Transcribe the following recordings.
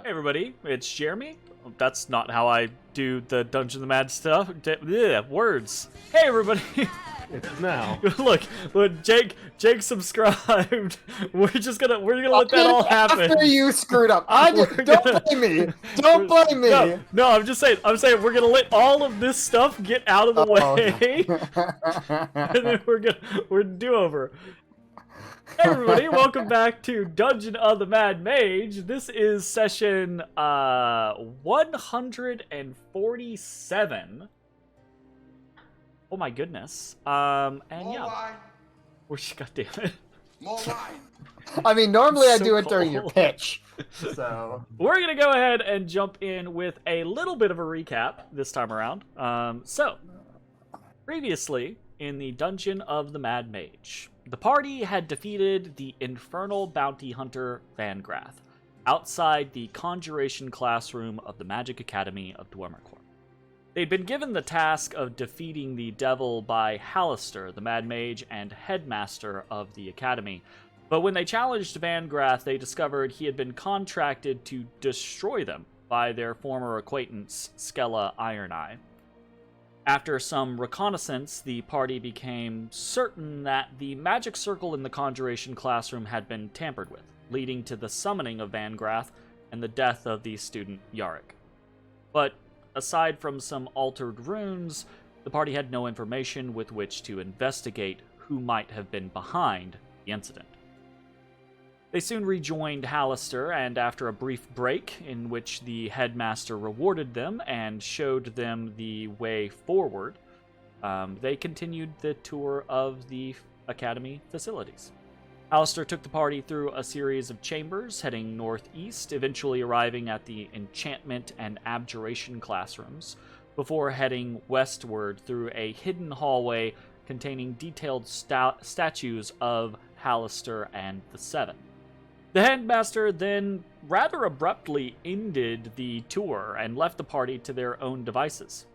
Hey everybody, it's Jeremy. That's not how I do the Dungeon of the Mad stuff. Words. Hey everybody. It is now. Look, when Jake subscribed, we're gonna let that all happen. After you screwed up. Don't blame me. Don't blame me. No, I'm saying we're gonna let all of this stuff get out of the way. And then we're do-over. Hey everybody, welcome back to Dungeon of the Mad Mage. This is session 147. Oh my goodness. And More yeah. wine. God damn it. More wine. I mean, normally I So do it during your cold. pitch. So We're gonna go ahead and jump in with a little bit of a recap this time around. So previously in the Dungeon of the Mad Mage, the party had defeated the infernal bounty hunter Vangrath outside the conjuration classroom of the Magic Academy of Dwemercorp. They'd been given the task of defeating the devil by Halaster, the Mad Mage and headmaster of the academy. But when they challenged Vangrath, they discovered he had been contracted to destroy them by their former acquaintance, Skella Ironeye. After some reconnaissance, the party became certain that the magic circle in the conjuration classroom had been tampered with, leading to the summoning of Vangrath and the death of the student Yarick. But aside from some altered runes, the party had no information with which to investigate who might have been behind the incident. They soon rejoined Halaster, and after a brief break in which the headmaster rewarded them and showed them the way forward, they continued the tour of the academy facilities. Halaster took the party through a series of chambers heading northeast, eventually arriving at the enchantment and abjuration classrooms, before heading westward through a hidden hallway containing detailed statues of Halaster and the Seven. The headmaster then rather abruptly ended the tour and left the party to their own devices.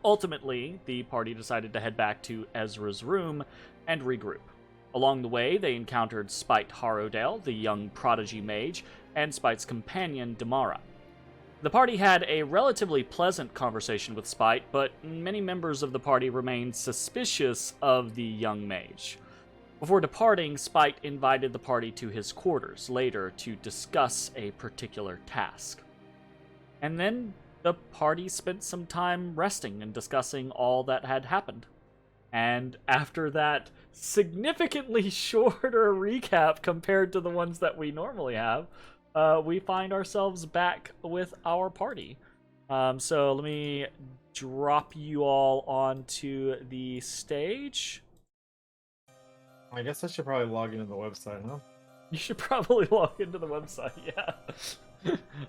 Ultimately, the party decided to head back to Ezrah's room and regroup. Along the way, they encountered Spite Harrowdale, the young prodigy mage, and Spite's companion, Damara. The party had a relatively pleasant conversation with Spite, but many members of the party remained suspicious of the young mage. Before departing, Spite invited the party to his quarters later to discuss a particular task. And then the party spent some time resting and discussing all that had happened. And after that significantly shorter recap compared to the ones that we normally have, we find ourselves back with our party. So let me drop you all onto the stage. I guess I should probably log into the website, huh? You should probably log into the website, yeah.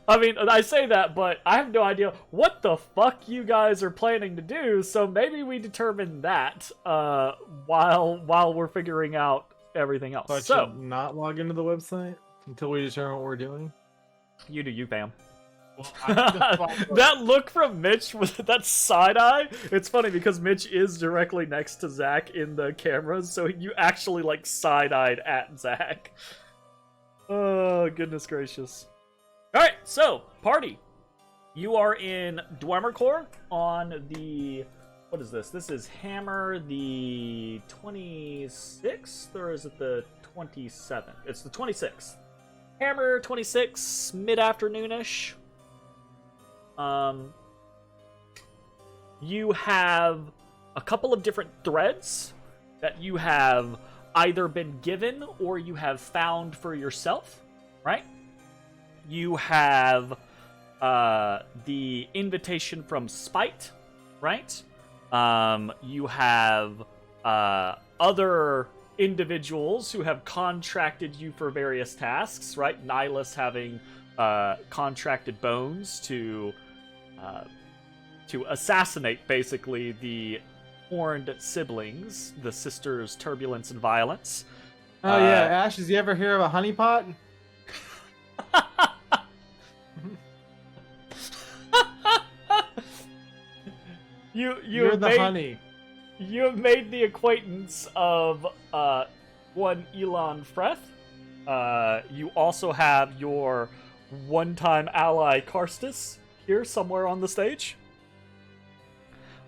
I mean, I say that, but I have no idea what the fuck you guys are planning to do, so maybe we determine that while we're figuring out everything else. So I should not log into the website until we determine what we're doing? You do you, fam. Well, I That look from Mitch with that side eye, it's funny because Mitch is directly next to Zach in the cameras, so you actually like side-eyed at Zach. Oh, goodness gracious. Alright, so, party. You are in Dwemercorp on the... What is this? This is Hammer the 26th, or is it the 27th? It's the 26th. Hammer 26, mid-afternoonish. You have a couple of different threads that you have either been given or you have found for yourself, right? You have the invitation from Spite, right? You have other individuals who have contracted you for various tasks, right? Nihilus having contracted Bones to assassinate, basically, the horned siblings, the sisters Turbulence and Violence. Oh yeah, Ashes, you ever hear of a honeypot? You're the honey. You have made the acquaintance of one Elon Freth. You also have your one-time ally Karstus here somewhere on the stage.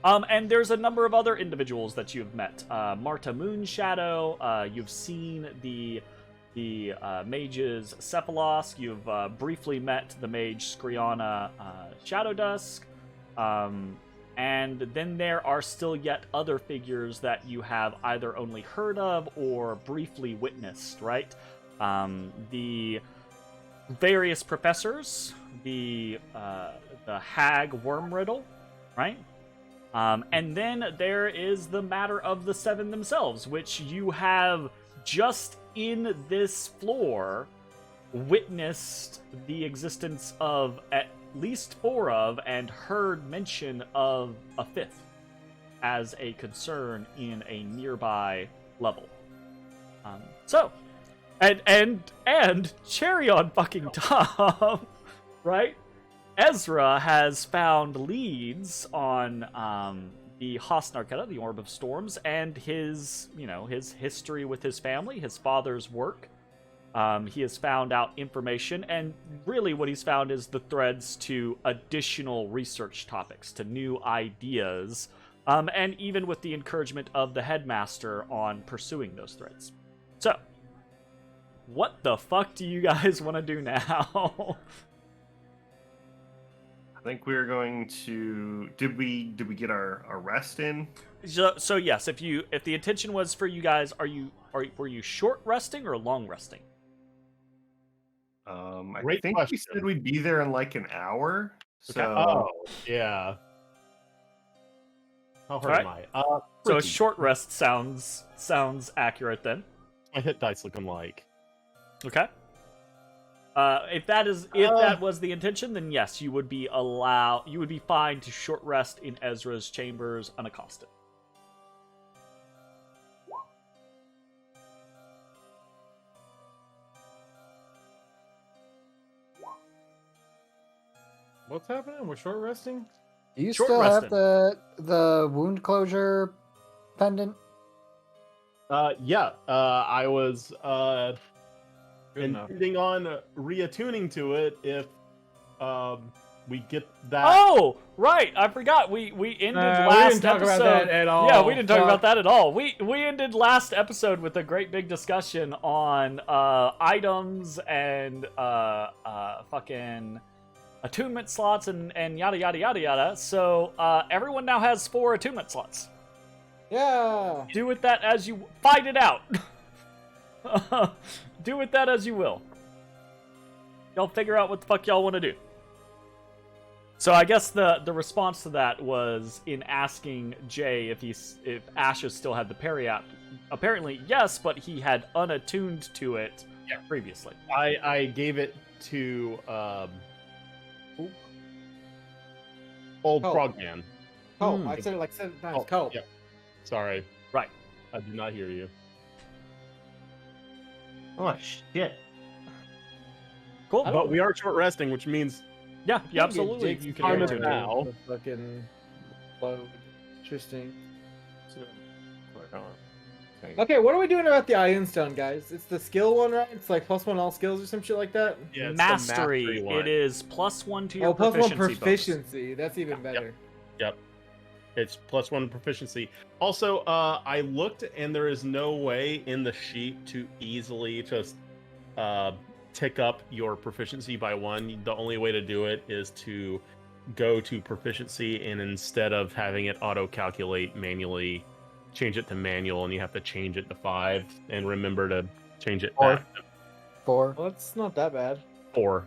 And there's a number of other individuals that you've met. Marta Moonshadow, you've seen the mages Cephalos, you've briefly met the mage Skriana Shadowdusk, and then there are still yet other figures that you have either only heard of or briefly witnessed, right? The various professors, the hag Wormriddle, right? And then there is the matter of the seven themselves, which you have just in this floor witnessed the existence of at least 4 of and heard mention of a 5th as a concern in a nearby level. And cherry on fucking top, right? Ezrah has found leads on the Hosnarketa, the Orb of Storms, and his history with his family, his father's work. He has found out information, and really what he's found is the threads to additional research topics, to new ideas, and even with the encouragement of the headmaster on pursuing those threads. So, what the fuck do you guys want to do now? I think we're going to. Did we get our rest in? So yes, if the intention was for you guys, were you short resting or long resting? I Great think question. we said we'd be there in like an hour. So Oh, yeah. How hurt am I? So a pretty. short rest sounds accurate then. My hit dice looking like. Okay. If that was the intention, then yes, you would be fine to short rest in Ezra's chambers unaccosted. What's happening? We're short resting? Do you Short still resting. have the wound closure pendant? Yeah. I was Good enough. intending on reattuning to it if we get that. Oh, right! I forgot. We ended last we didn't talk episode. about that at all. Yeah, we didn't talk Fuck. about that at all. We ended last episode with a great big discussion on items and fucking attunement slots and yada yada yada yada. So everyone now has 4 attunement slots. Yeah. Do with that as you fight it out. Do with that as you will. Y'all figure out what the fuck y'all want to do. So I guess the response to that was in asking Jay if Ashes still had the parry app. Apparently yes, but he had unattuned to it previously. I gave it to old Oh. Frogman. Cope. I said it like 7 times. Oh, Cope. yeah. Sorry. Right. I did not hear you. oh shit. Cool. But we are short resting, which means Yeah, you absolutely. Jake's You can time get is to it. now. The fucking load. Interesting. Okay, what are we doing about the Iron Stone, guys? It's the skill one, right? It's like +1 all skills or some shit like that. yeah, it's the Mastery. one. It is +1 to your Oh, +1 proficiency. bonus. proficiency. That's even better. Yep. It's +1 proficiency. Also, I looked and there is no way in the sheet to easily just tick up your proficiency by 1. The only way to do it is to go to proficiency and instead of having it auto-calculate manually, change it to manual, and you have to change it to 5 and remember to change it Four. back to 4. Well, that's not that bad. 4.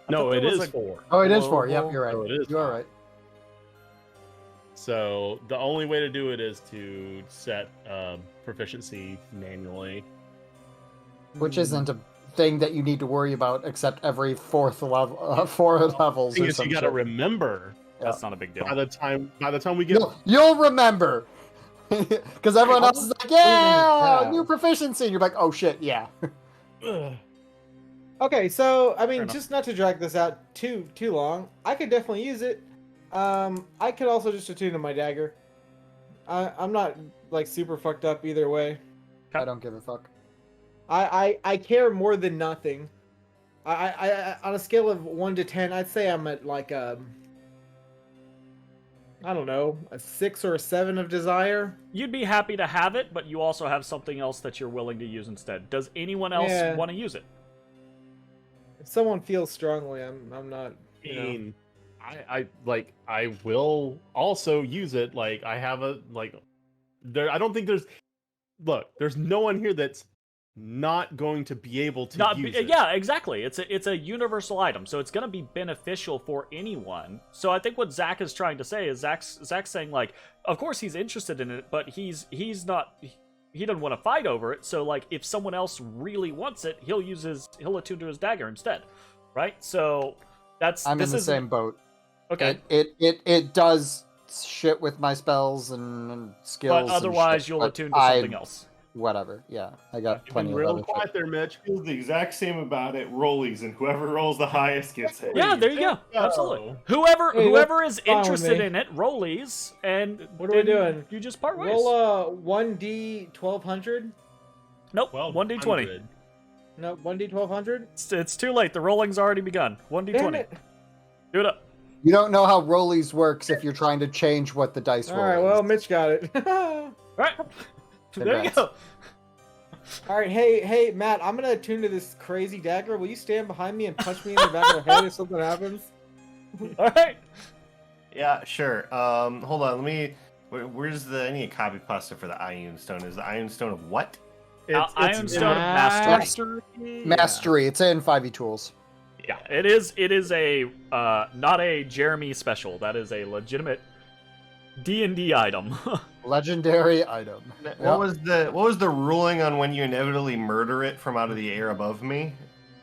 I No, thought it there was is a 4. Oh, it is 4. Global- Yep, you're right. Oh, it is You are 4. right. So the only way to do it is to set proficiency manually. Which isn't a thing that you need to worry about except every 4th level, 4 levels. Thing Or is, some you got to shit. remember That's not a big deal. by the time we get You'll remember. Because everyone else is like, yeah, new proficiency. And you're like, oh shit, yeah. Okay, so I Fair mean, enough. just not to drag this out too long, I could definitely use it. I could also just attune to my dagger. I'm not like super fucked up either way. I don't give a fuck. I care more than nothing. I on a scale of 1 to 10, I'd say I'm at like I don't know, a 6 or a 7 of desire. You'd be happy to have it, but you also have something else that you're willing to use instead. Does anyone else Yeah. want to use it? If someone feels strongly, I'm not. I You know. mean, I will also use it. Like I have a there. I don't think there's no one here that's not going to be able to use it. Yeah, exactly. It's a universal item, so it's going to be beneficial for anyone. So I think what Zach is trying to say is Zach's saying like, of course he's interested in it, but he's not. He doesn't want to fight over it. So like, if someone else really wants it, he'll attune to his dagger instead, right? So I'm in the same boat. Okay, It does shit with my spells and skills. but otherwise and shit, you'll but attune to something else. Whatever. Yeah, I got You've plenty been of real other quiet shit. there, Mitch. Feels the exact same about it. Rollies, and whoever rolls the highest gets it. Yeah, there you go. Go. Absolutely. Whoever Hey, whoever is fine with interested me. in it, rollies, and What are we then doing? You just part ways. Roll a 1d 1200. Nope. 1200. 1d20. No, 1d 1200. It's too late. The rolling's already begun. Damn 1d20. it! Do it up. You don't know how rollies works if you're trying to change what the dice All roll right, is. well, Mitch got it. All right. There you Congrats. go. All right, hey, Matt, I'm gonna attune to this crazy dagger. Will you stand behind me and punch me in the back of the head if something happens? All right. Yeah, sure. Hold on. Let me. Where's the? I need a copy pasta for the Iron Stone. Is the Iron Stone of what? Iron Stone of Mastery. Mastery. It's in 5e tools. Yeah, it is. It is a not a Jeremy special. That is a legitimate D&D item. Legendary item. What was the ruling on when you inevitably murder it from out of the air above me?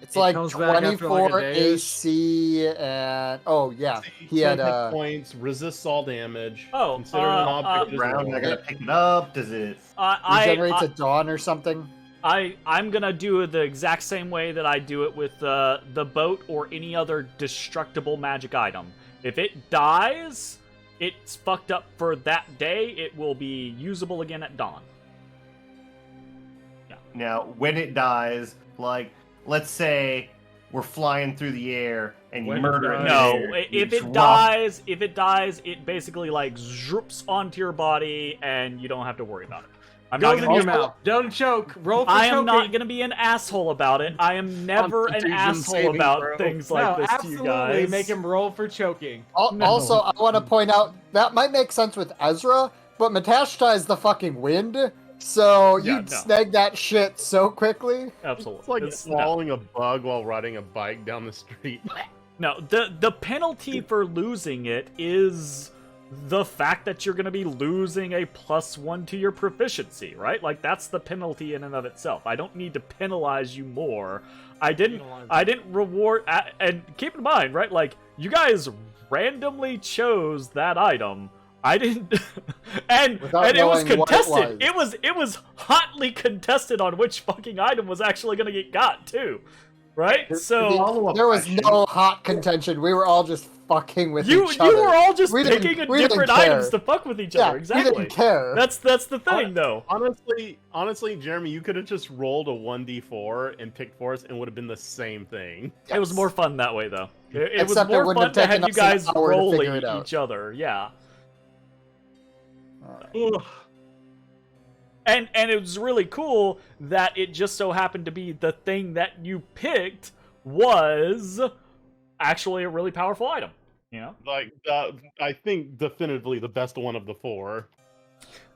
It's It like comes back after, like, a 24 day-ish. AC and yeah, he had 10 hit points, resists all damage. Oh, considered an object as Round, well. I gotta pick it up. Does it? regenerates at dawn or something. I'm gonna do it the exact same way that I do it with the boat or any other destructible magic item. If it dies, it's fucked up for that day. It will be usable again at dawn. Now, when it dies, like, let's say we're flying through the air and you When it murder it. dies. No, midair, you if it drop- dies, it basically like zoops onto your body and you don't have to worry about it. I'm not Goes in gonna your mouth. Don't choke. Roll for I am choking. not gonna be an asshole about it. I am never an Constitution asshole saving about throw. things like No, this to absolutely. you guys. Make him roll for choking. No. Also, I want to point out that might make sense with Ezra, but Matashtai is the fucking wind, so Yeah, you'd no. snag that shit so quickly. Absolutely. It's like no. swallowing a bug while riding a bike down the street. No, the penalty for losing it is the fact that you're going to be losing a +1 to your proficiency, right? Like that's the penalty in and of itself. I don't need to penalize you more. I didn't reward and keep in mind, right? Like you guys randomly chose that item. I didn't and Without it was knowing what it contested. was. It was hotly contested on which fucking item was actually going to get got too. Right? So Follow-up There was question. no hot contention. We were all just fucking with you each other. were all just We didn't- picking we didn't different care. items to fuck with each yeah, other. we Exactly. didn't care. That's the thing, though. Honestly, Jeremy, you could have just rolled a 1d4 and picked force and would have been the same thing. It was more fun that way, though. It was Except it more wouldn't fun have to taken have you us an guys hour to rolling figure it out. each other. Yeah. Ugh. And it was really cool that it just so happened to be the thing that you picked was actually a really powerful item. You know? Like, I think definitively the best one of the four.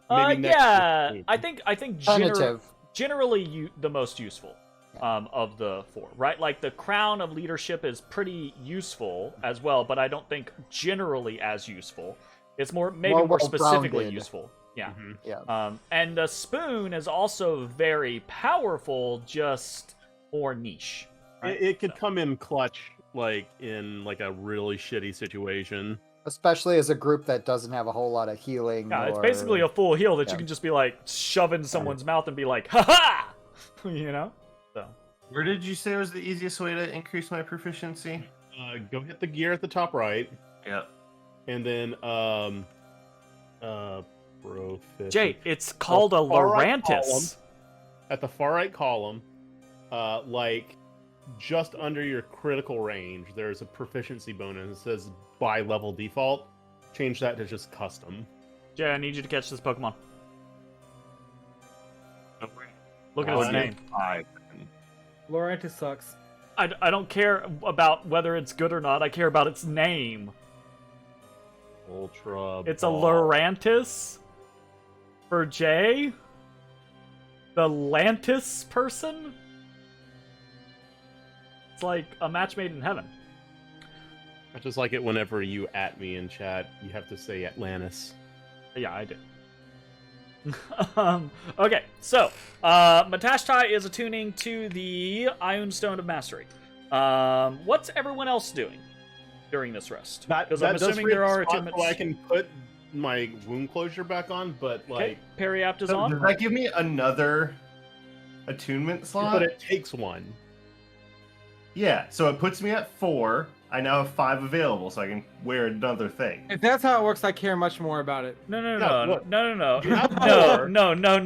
Maybe next Yeah. to- I think Tentative. generally the most useful of the four, right? Like the crown of leadership is pretty useful as well, but I don't think generally as useful. It's maybe more specifically well-rounded. useful. Yeah. Mhm. Yeah. And the spoon is also very powerful, just more niche. Right? It could come in clutch, like in like a really shitty situation. Especially as a group that doesn't have a whole lot of healing. Yeah, it's or- basically a full heal that Yeah. you can just be like shove in someone's mouth and be like, ha ha! You know? So. Where did you say was the easiest way to increase my proficiency? Go hit the gear at the top right, Yep. and then proficiency. Jay, it's called a far right Laurantis. At the far right column, like just under your critical range, there's a proficiency bonus. It says by level default. Change that to just custom. Jay, I need you to catch this Pokemon. Look at Oh, his yeah. name. 5. Lorantis sucks. I don't care about whether it's good or not. I care about its name. Ultra. It's a Ball. Lurantis for Jay. The Lantis person. It's like a match made in heaven. I just like it whenever you at me in chat, you have to say Atlantis. Yeah, I do. Okay, so Matashtai is attuning to the Ion Stone of Mastery. What's everyone else doing during this rest? Because I'm assuming there are attunements. So I can put my wound closure back on, but Okay, like, Periapt is So on. does that give me another attunement slot? but it takes one. Yeah, so it puts me at 4. I now have 5 available, so I can wear another thing. If that's how it works, I care much more about it. No, no, Yeah, no, look. no, no, no, You have no, four. no, no,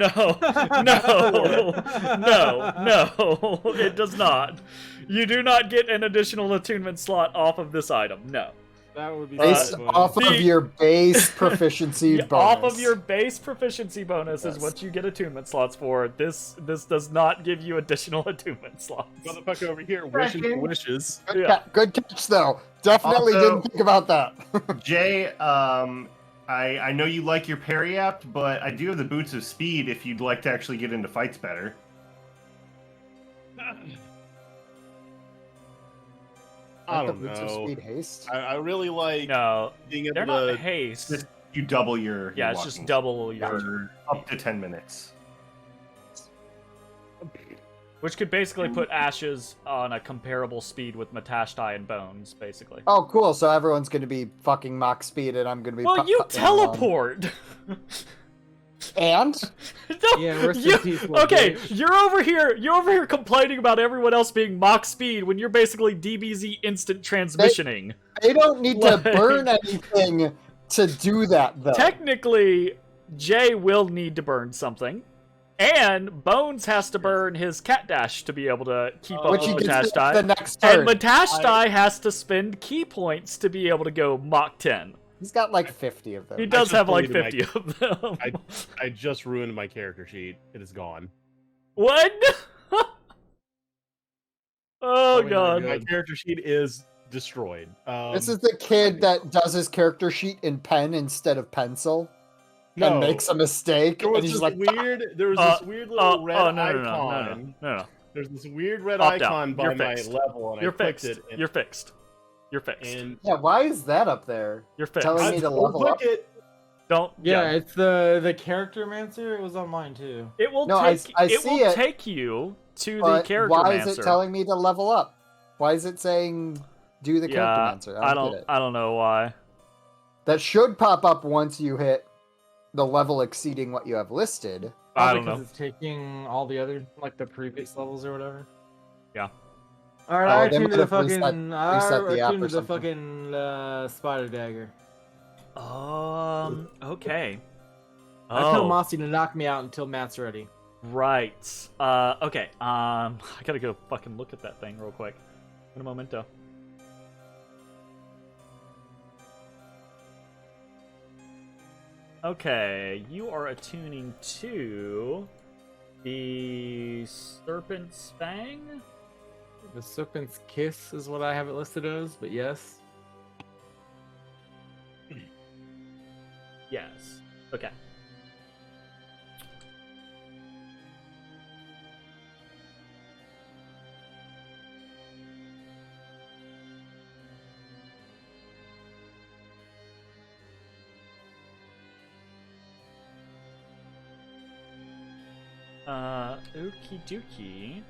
no, no, it does not. You do not get an additional attunement slot off of this item. No. That would be Based sad, off but- of the- your base proficiency Yeah, bonus. off of your base proficiency bonus is Yes. what you get attunement slots for. This does not give you additional attunement slots. Motherfucker over here wishing for wishes. Good, Yeah. good catch, though. Definitely Also- didn't think about that. Jay, I know you like your Periapt, but I do have the Boots of Speed if you'd like to actually get into fights better. I Like the don't boots of know. Speed haste. I really like No, being able they're to. not haste. Just- You double your Yeah, your it's just walking double your, for up to 10 minutes. which could basically put Ashes on a comparable speed with Matashtai and Bones, basically. Oh, cool. So everyone's going to be fucking Mach speed, and I'm going to be. Well, you putting along. teleport. And No, Yeah, rest in you- peace, little okay, bitch. you're over here complaining about everyone else being Mach speed when you're basically DBZ instant transmissioning. they don't need to Like- burn anything to do that, though. Technically, Jay will need to burn something, and Bones has to burn his cat dash to be able to keep up Which with he gets the Matashtai, next and turn. Matashtai has to spend key points to be able to go Mach 10. He's got like 50 of them. He does just have like deleted 50 of them. I just ruined my character sheet. It is gone. What? Oh Probably not god. good. My character sheet is destroyed. This is the kid that does his character sheet in pen instead of pencil no. and makes a mistake. There was And he's this like, weird. There was this weird little red icon. No. There's this weird red Opt out. icon by You're my fixed. level, and You're I clicked fixed. it. And, You're fixed. You're fixed. and yeah, why is that up there? You're fixed. telling me to level click up. it. Don't. Yeah, it's the character mancer. It was on mine too. It will No, I take. see it will it, take you to the But character why mancer. is it telling me to level up? Why is it saying do the character Yeah, mancer? I Get don't. it. I don't know why. That should pop up once you hit the level exceeding what you have listed. I Probably don't know. 'cause it's taking all the other, like the previous levels or whatever. Yeah. All right, Oh, I they tuned to might the have reset fucking. the I app tuned or to the something. fucking spider dagger. Okay. I tell Oh, Mossy to knock me out until Matt's ready. right. Okay. I gotta go fucking look at that thing real quick. In a momento. Okay, you are attuning to the Serpent's Fang. The Serpent's Kiss is what I have it listed as, but yes. Yes. Okay. Okie dokie.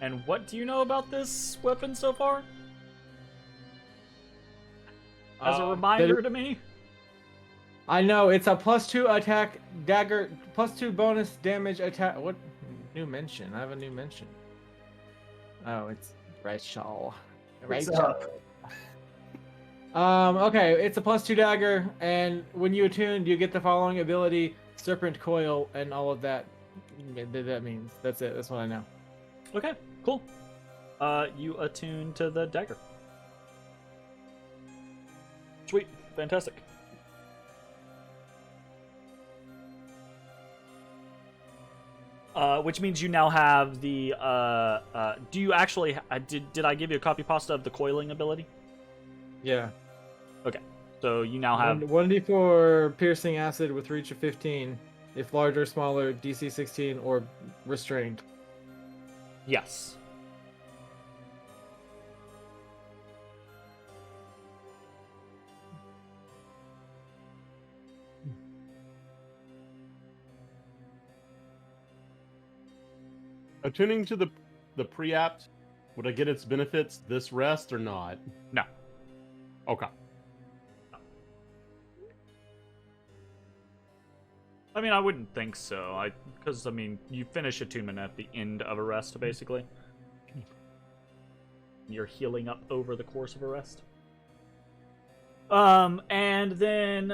And what do you know about this weapon so far? As a reminder to me? I know it's a +2 attack dagger, +2 bonus damage attack. What new mention? I have a new mention. Oh, it's Rachel. What's Rachel. up? Okay, it's a +2 dagger, and when you attune, you get the following ability: Serpent Coil and all of that that means. That's it. That's what I know. Okay, cool. You attune to the dagger. Sweet, fantastic. Which means you now have the. Do you actually? Did I give you a copy pasta of the coiling ability? Yeah. Okay, so you now have 1d4 piercing acid with reach of 15, if larger, smaller, DC 16, or restrained. yes. Attuning to the pre-apt, would I get its benefits this rest or not? No. Okay. I mean, I wouldn't think so. Because I mean, you finish attunement at the end of a rest, basically. You're healing up over the course of a rest. And then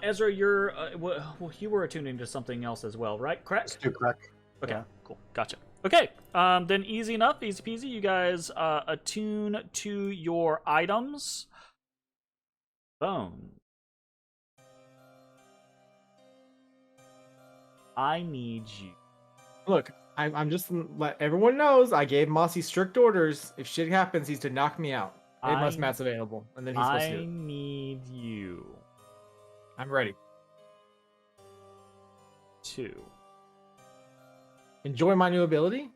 Ezra, you're well, you were attuning to something else as well, right? Correct. Let's do crack. Okay, Yeah. cool, gotcha. Okay, then easy enough, easy peasy. You guys attune to your items. Bone. I need you. Look, I'm just let everyone knows I gave Mossy strict orders. If shit happens, he's to knock me out. Made my mats available, and then he's supposed to do I it. need you I'm ready. to. Enjoy my new ability.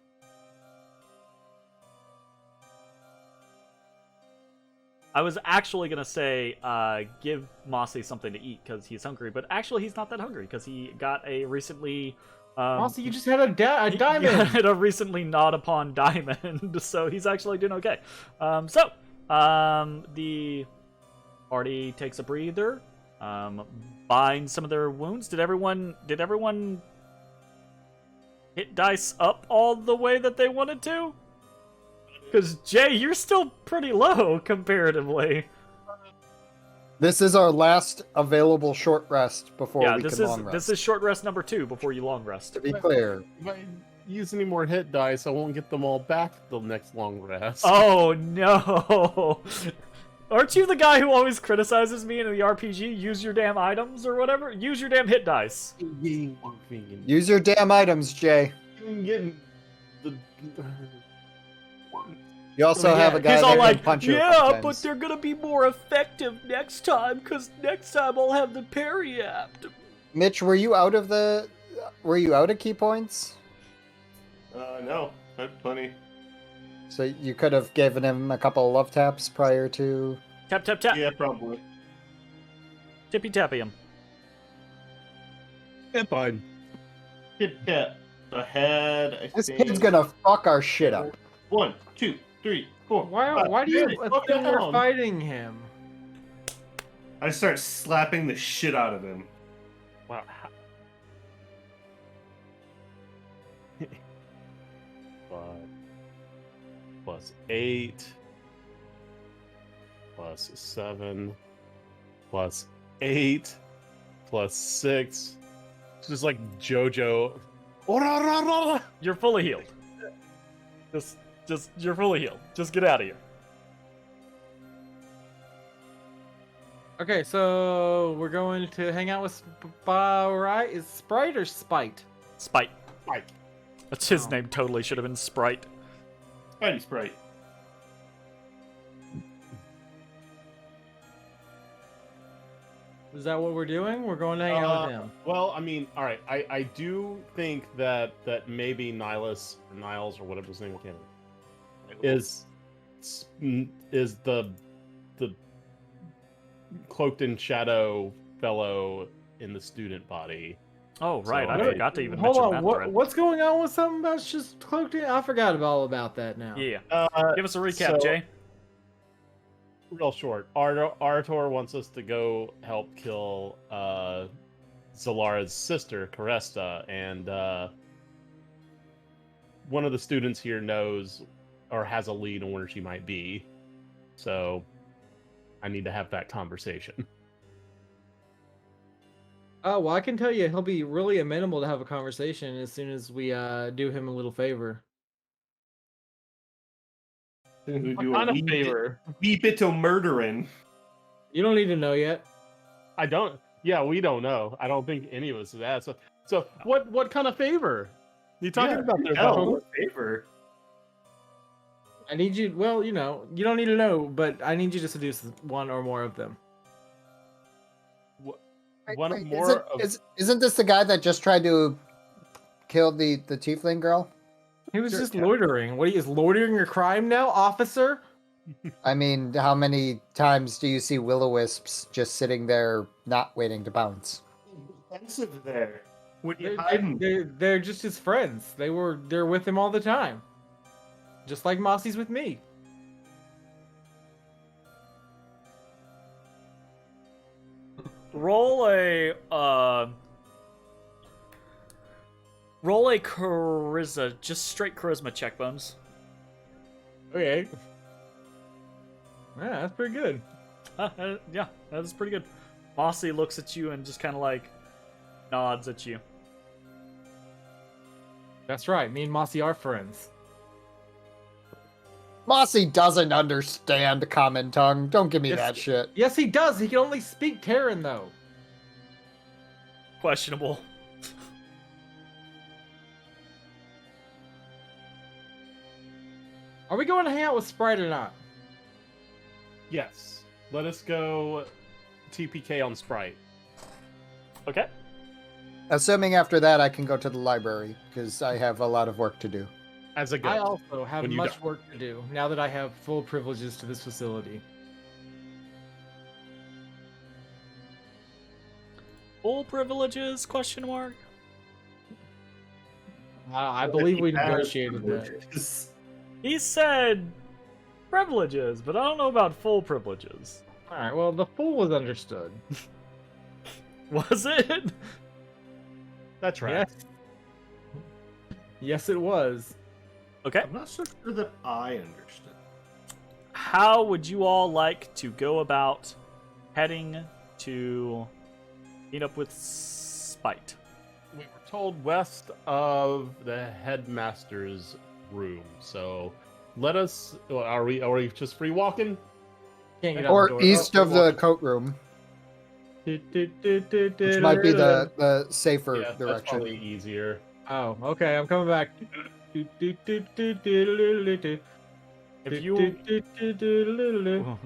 I was actually gonna say, give Mossy something to eat because he's hungry, but actually he's not that hungry because he got a recently. Mossy, you just had a he diamond. got a recently gnawed upon diamond, so he's actually doing okay. The party takes a breather, binds some of their wounds. Did everyone hit dice up all the way that they wanted to? Because Jay, you're still pretty low comparatively. This is our last available short rest before we can long rest. This is short rest number 2 before you long rest. To be clear. If I use any more hit dice, I won't get them all back the next long rest. Oh no! Aren't you the guy who always criticizes me in the RPG? Use your damn items or whatever. Use your damn hit dice. Use your damn items, Jay. You also have a guy He's that all can like, punch you a yeah, couple but times. they're gonna be more effective next time, because next time I'll have the parry apt. Mitch, were you out of key points? No, I have plenty. So you could have given him a couple of love taps prior to. Tap, tap, tap. Yeah, probably. Tippy tappy him. Yeah, fine. Hit tap. Ahead, I This think. kid's gonna fuck our shit up. 1, 2, 3, 4. Why do you Slow assume we're down. fighting him? I start slapping the shit out of him. Wow. 5 plus 8 plus 7 plus 8 plus 6. It's just like JoJo. You're fully healed. You're fully healed. Just get out of here. Okay, so we're going to hang out with right? Is Sprite or Spite? Spite. Spite. That's his Oh. name. Totally should have been Sprite. Spidey Sprite. Is that what we're doing? We're going to hang out with him. Well, I mean, all right. I do think that maybe Niles or Niles or whatever his name again is the cloaked in shadow fellow in the student body. Oh, right. So, I hey, forgot to even Hold mention on, that thread. what's going on with something about just cloaked in? I forgot all about that now. Yeah. Uh, Give us a recap, so- Jay. Real short. Artor wants us to go help kill Zalara's sister, Caresta, and one of the students here knows or has a lead on where she might be. So I need to have that conversation. Oh, well, I can tell you he'll be really amenable to have a conversation as soon as we do him a little favor. We What do a kind of wee favor? bit of murdering. You don't need to know yet. I don't. Yeah, we don't know. I don't think any of us is asked. So what kind of favor? You talking about there, hell, Bone? what favor? I need you. Well, you don't need to know, but I need you to seduce one or more of them. One Wait, more. isn't this the guy that just tried to kill the tiefling girl? He was Sure, just yeah. loitering. What? Is loitering a crime now, officer? I mean, how many times do you see will-o-wisps just sitting there not waiting to bounce? Defensive there. Would you They're, hide him? they're just his friends. They're with him all the time, just like Mossy's with me. Roll a charisma, just straight charisma check, Bones. Okay. Yeah, that's pretty good. Yeah, that is pretty good. Mossy looks at you and just kind of like nods at you. That's right. Me and Mossy are friends. Mossy doesn't understand common tongue. Don't give me Yes. that shit. Yes, he does. He can only speak Terran, though. Questionable. Are we going to hang out with Sprite or not? Yes. Let us go TPK on Sprite. Okay. Assuming after that I can go to the library, because I have a lot of work to do. As a I go. also have When you much die. work to do now that I have full privileges to this facility. Full privileges? Question mark. I believe we negotiated that. He said privileges, but I don't know about full privileges. All right. Well, the fool was understood. Was it? That's right. Yes. Yes, it was. Okay. I'm not so sure that I understood. How would you all like to go about heading to meet up with Spite? We were told west of the headmaster's room. So let us. Are we just free walking? Can't get out the Or door. east Oh, of the coat room, which might be the safer Yeah, that's direction. probably easier. Oh, okay. I'm coming back. If you,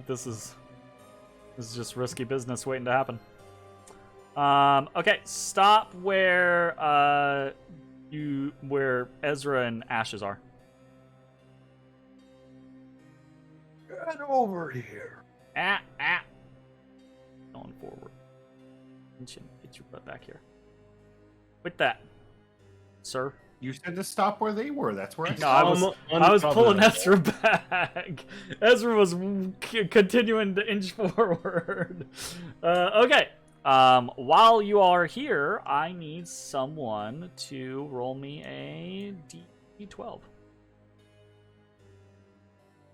this is just risky business waiting to happen. Okay, stop where where Ezra and Ashes are. Get over here. Going forward. Get your butt back here. With that, sir. You said to stop where they were. That's where I No, I stopped. was pulling Ezra back. Ezra was continuing to inch forward. Okay. While you are here, I need someone to roll me a D12.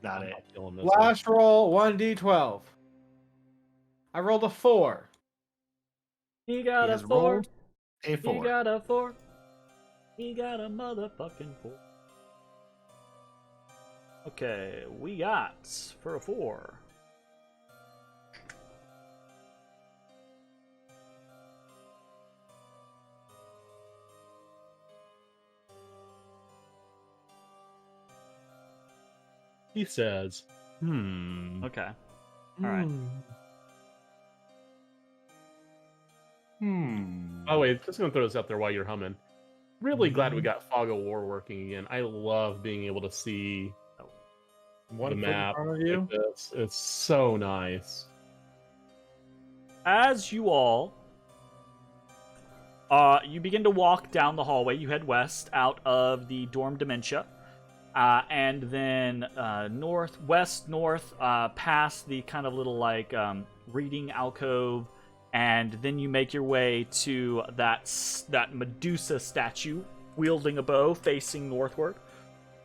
Not I'm it. not feeling this one. Last roll 1d12. I rolled a 4. He got He a has 4. rolled a He 4. got a 4. He got a motherfucking 4. Okay, we got for a 4. He says, Okay. All right. Oh wait, just gonna throw this out there while you're humming. Really glad we got Fog of War working again. I love being able to see One the foot in map front of you. like this. It's so nice. As you all you begin to walk down the hallway, you head west out of the dorm dementia, and then north past the kind of little like reading alcove, and then you make your way to that Medusa statue wielding a bow facing northward.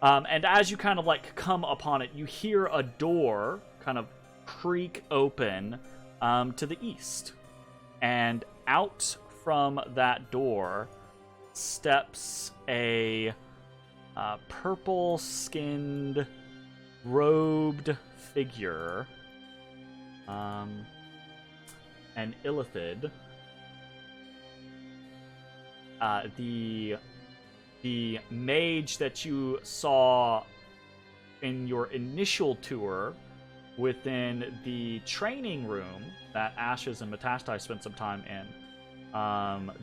And as you kind of like come upon it, you hear a door kind of creak open to the east. And out from that door steps a purple-skinned, robed figure, an illithid. The mage that you saw in your initial tour within the training room that Ashes and Matashtai spent some time in,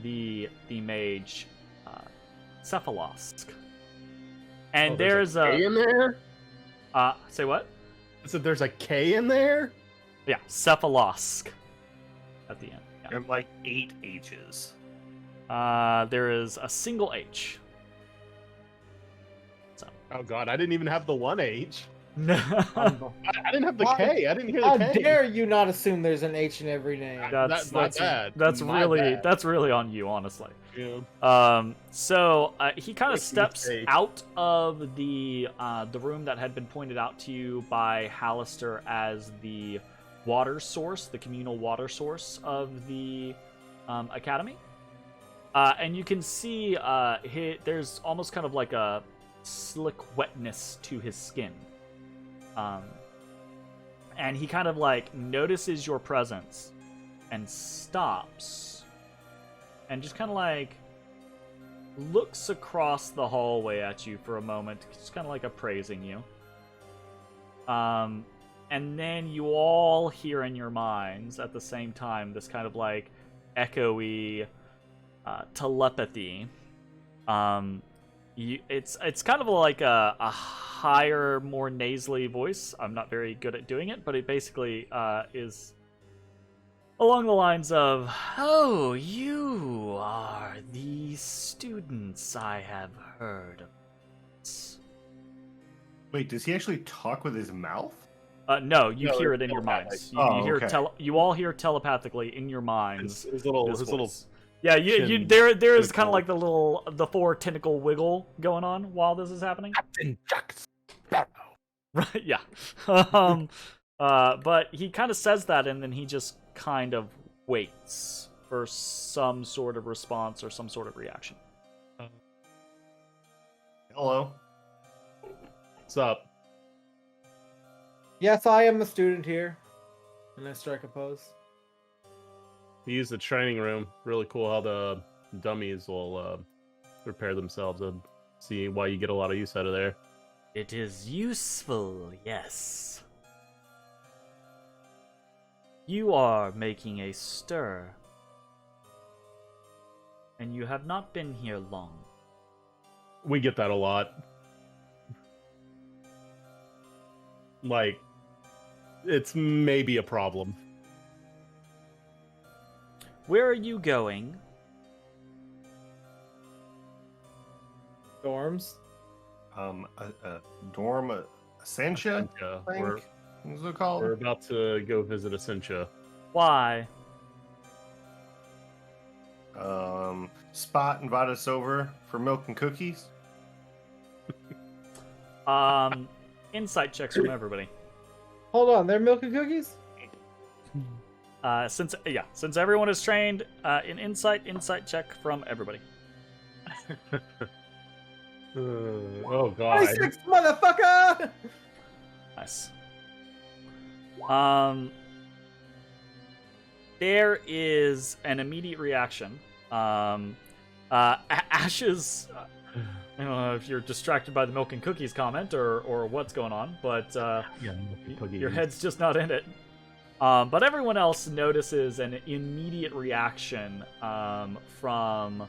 the mage Cephalosk. And there's a K in there. Say what? So there's a K in there. Yeah, Cephalosk at the end. Yeah. And like 8 H's. There is a single H. Oh god, I didn't even have the 1H. No. I didn't have the K. I didn't hear the How K. dare you not assume there's an H in every name? That's not bad. That's My really bad. that's really on you, honestly. Yeah. So he kind of What's steps mistake? out of the room that had been pointed out to you by Halaster as the water source, the communal water source of the academy. And you can see there's almost kind of like a slick wetness to his skin. And he kind of like notices your presence and stops and just kind of like looks across the hallway at you for a moment, just kind of like appraising you. And then you all hear in your minds at the same time this kind of like echoey telepathy. It's kind of like a higher, more nasally voice. I'm not very good at doing it, but it basically is along the lines of, "Oh, you are the students I have heard of." Wait, does he actually talk with his mouth? No, you No, hear it's it in your telepathic. minds. Oh, You hear okay. you all hear telepathically in your minds. His little this his little voice. Yeah, you chin there is kind of tentacle. like the 4 tentacle wiggle going on while this is happening. Captain Jack Sparrow. Right, yeah. But he kind of says that, and then he just kind of waits for some sort of response or some sort of reaction. Hello. What's up? Yes, I am a student here. And I strike a pose. We use the training room. Really cool how the dummies will repair themselves and see why you get a lot of use out of there. It is useful, yes. You are making a stir. And you have not been here long. We get that a lot. Like, it's maybe a problem. Where are you going? Dorms. A dorm, Essentia, Yeah, I think. What's it called? we're about to go visit Essentia. Why? Spot invited us over for milk and cookies. Insight checks from everybody. Hold on, they're milk and cookies? Since everyone is trained in insight check from everybody. Oh god. 26, motherfucker! Nice. There is an immediate reaction. Ashes. I don't know if you're distracted by the milk and cookies comment or what's going on, but your head's just not in it. But everyone else notices an immediate reaction from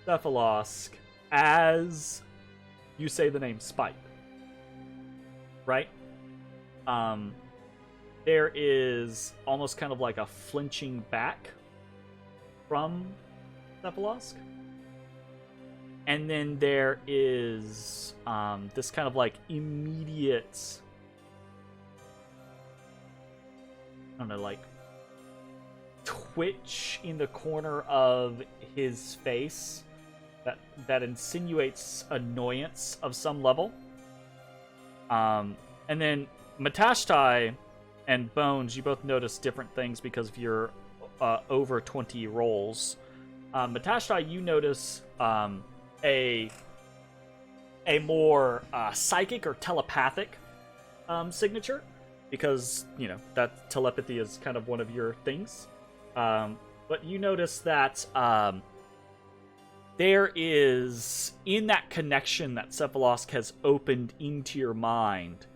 Cephalosk as you say the name Spike. Right? There is almost kind of like a flinching back from Cephalosk. And then there is this kind of like immediate, I don't know, like twitch in the corner of his face that insinuates annoyance of some level. And then Matashtai and Bones, you both notice different things because of your over 20 rolls. Matashtai, you notice a more psychic or telepathic signature, because, you know, that telepathy is kind of one of your things. But you notice that there is, in that connection that Cephalosk has opened into your mind,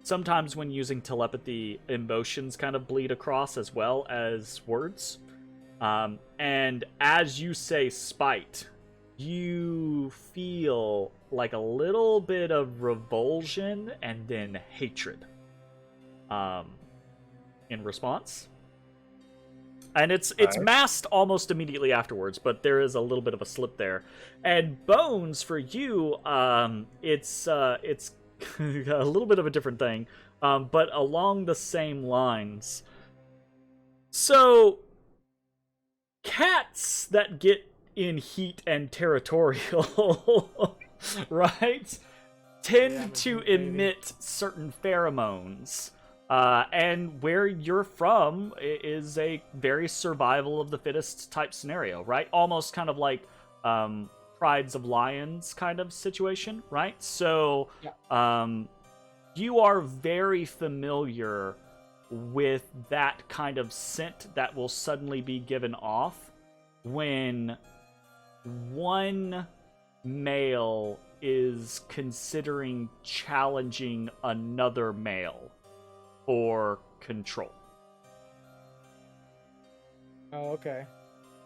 sometimes when using telepathy, emotions kind of bleed across as well as words. And as you say spite, you feel like a little bit of revulsion and then hatred in response. And it's masked almost immediately afterwards, but there is a little bit of a slip there. And Bones, for you, it's a little bit of a different thing, but along the same lines. So, cats that get in heat and territorial, right, tend to emit certain pheromones. And where you're from is a very survival of the fittest type scenario, right? Almost kind of like Prides of Lions kind of situation, right? So you are very familiar with that kind of scent that will suddenly be given off when one male is considering challenging another male for control. Oh, okay.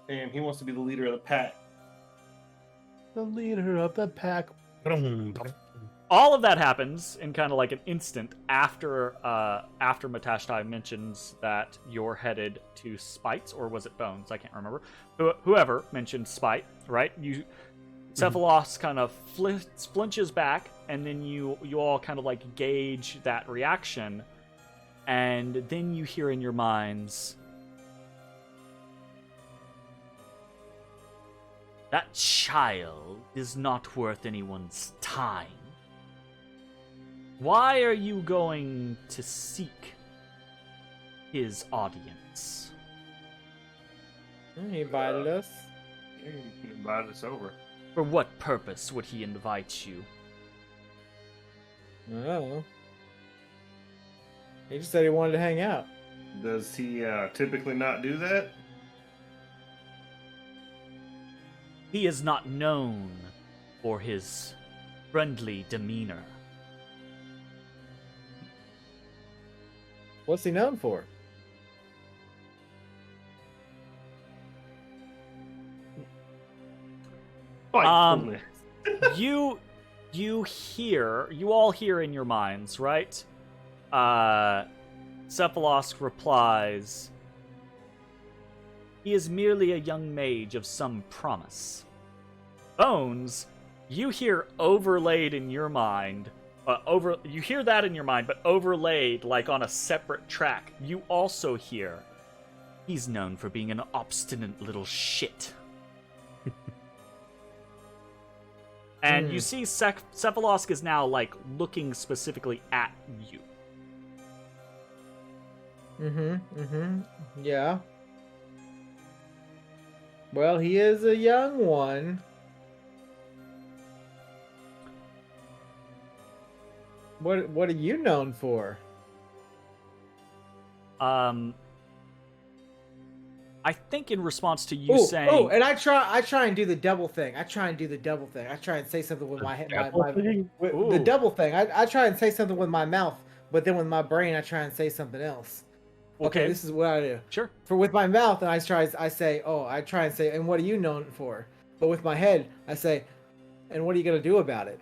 And he wants to be the leader of the pack. The leader of the pack. All of that happens in kind of like an instant after Matashtai mentions that you're headed to Spite's, or was it Bones? I can't remember. Whoever mentioned Spite, right? Cephalosk kind of flinches back, and then you all kind of like gauge that reaction. And then you hear in your minds, that child is not worth anyone's time. Why are you going to seek his audience? He invited us. He invited us over. For what purpose would he invite you? Oh. He just said he wanted to hang out. Does he typically not do that? He is not known for his friendly demeanor. What's he known for? Spitefulness. You all hear in your minds, right? Cephalosk replies, he is merely a young mage of some promise. Bones, you hear overlaid in your mind, you hear that in your mind, but overlaid like on a separate track, you also hear, he's known for being an obstinate little shit. And you see Cephalosk is now, like, looking specifically at you. Yeah. Well, he is a young one. What are you known for? I think in response to you saying... Oh, and I try and do the double thing. I try and say something with my head. The double thing. I try and say something with my mouth, but then with my brain, I try and say something else. Okay, this is what I do. Sure. With my mouth, and I try and say, and what are you known for? But with my head, I say, and what are you gonna do about it?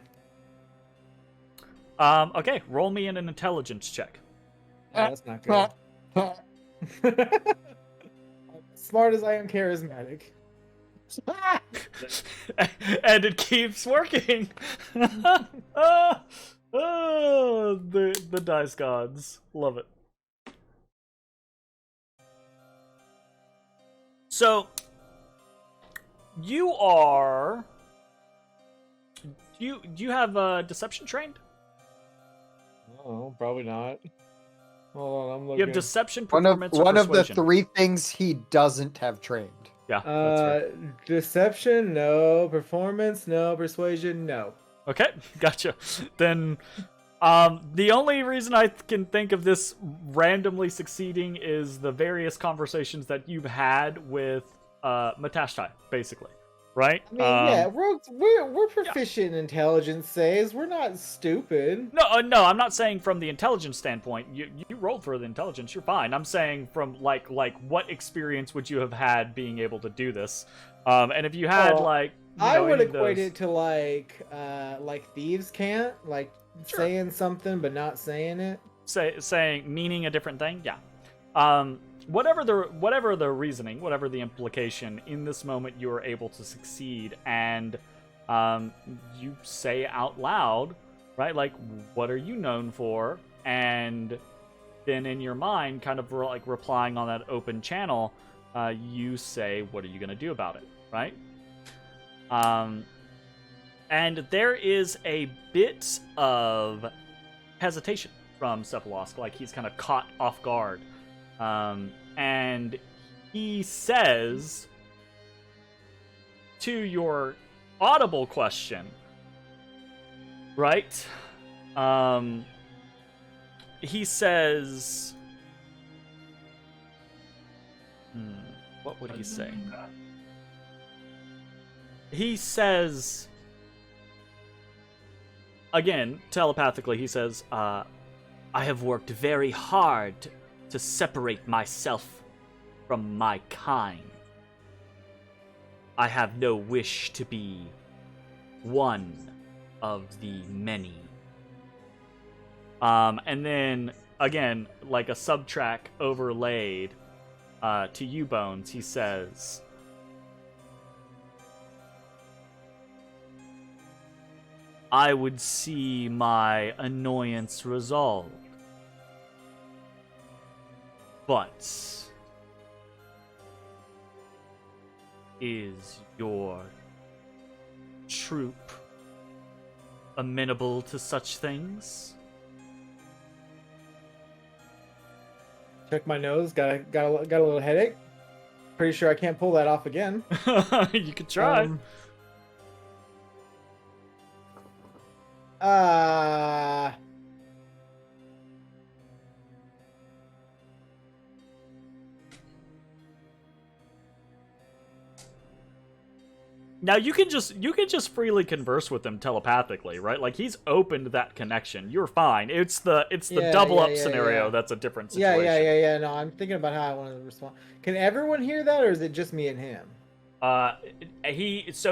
Okay, roll me an intelligence check. Oh, that's not good. Smart as I am charismatic. And it keeps working. The dice gods. Love it. So, you are... Do you have deception trained? Oh, probably not. Hold on, I'm looking. You have deception, One performance, or of the persuasion. 3 things he doesn't have trained. Yeah, that's right. Deception, no. Performance, no. Persuasion, no. Okay, gotcha. Then, the only reason I can think of this randomly succeeding is the various conversations that you've had with Matashtai, basically, right? I mean, yeah, we're proficient in intelligence saves. We're not stupid. No, I'm not saying from the intelligence standpoint. You rolled for the intelligence, you're fine. I'm saying from like what experience would you have had being able to do this? And if you had I would equate it to like thieves can't saying something but not saying it. Saying meaning a different thing, yeah. Whatever the reasoning, whatever the implication, in this moment you are able to succeed, and you say out loud, right? Like, what are you known for? And then in your mind, kind of like replying on that open channel, you say, what are you going to do about it, right? And there is a bit of hesitation from Cephalosk, like he's kind of caught off guard. And he says to your audible question, right? He says, what would he say? He says, again, telepathically, he says, I have worked very hard to separate myself from my kind. I have no wish to be one of the many. And then, again, like a subtrack overlaid to you, Bones, he says, I would see my annoyance resolved. But is your troop amenable to such things? Check my nose. Got a little headache. Pretty sure I can't pull that off again. You could try. Now you can just freely converse with him telepathically, right? Like he's opened that connection. You're fine. It's the double up scenario that's a different situation. Yeah. No, I'm thinking about how I want to respond. Can everyone hear that, or is it just me and him? He's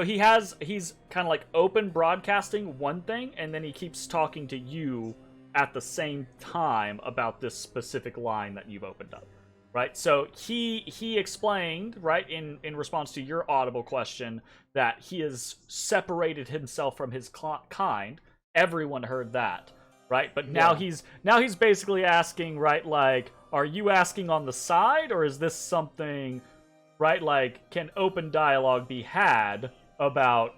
kind of like open broadcasting one thing, and then he keeps talking to you at the same time about this specific line that you've opened up. Right, so he explained, right, in response to your audible question, that he has separated himself from his kind. Everyone heard that, right? But now he's basically asking, right, like, are you asking on the side, or is this something, right, like, can open dialogue be had about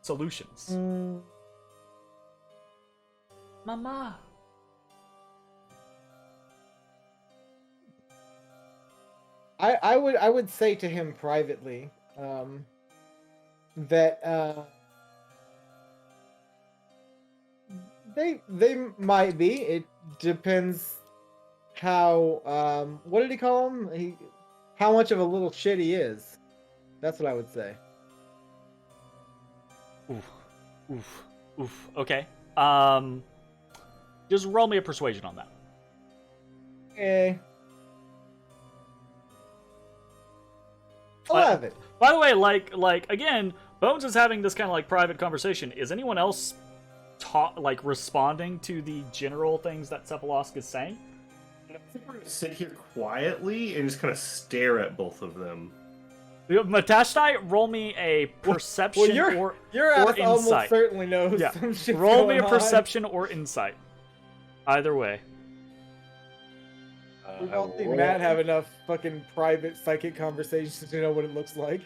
solutions? Mama. I would say to him privately that they might be. It depends how what did he call him? How much of a little shit he is. That's what I would say. Oof. Okay. Just roll me a persuasion on that. Okay. 11. By the way, like again, Bones is having this kind of like private conversation. Is anyone else responding to the general things that Cephalosk is saying? I think we're gonna sit here quietly and just kind of stare at both of them. Matashtai, roll me a perception or insight. Almost certainly knows some shit's roll me a going perception or insight. Either way. We've all seen Matt have enough fucking private psychic conversations to know what it looks like.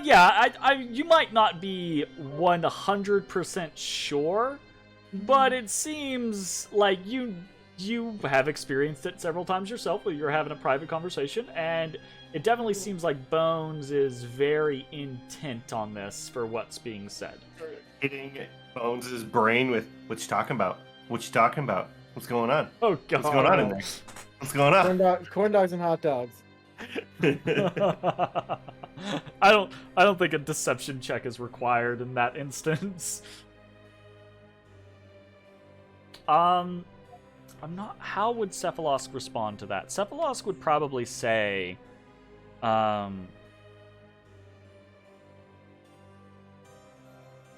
Yeah. You might not be 100% sure, But it seems like you have experienced it several times yourself when you're having a private conversation, and it definitely seems like Bones is very intent on this for what's being said. Hitting Bones' brain with, what you talking about? What you talking about? What's going on? Oh god. What's going on in there? What's going on? Corn dogs and hot dogs. I don't think a deception check is required in that instance. I'm not. How would Cephalosk respond to that? Cephalosk would probably say,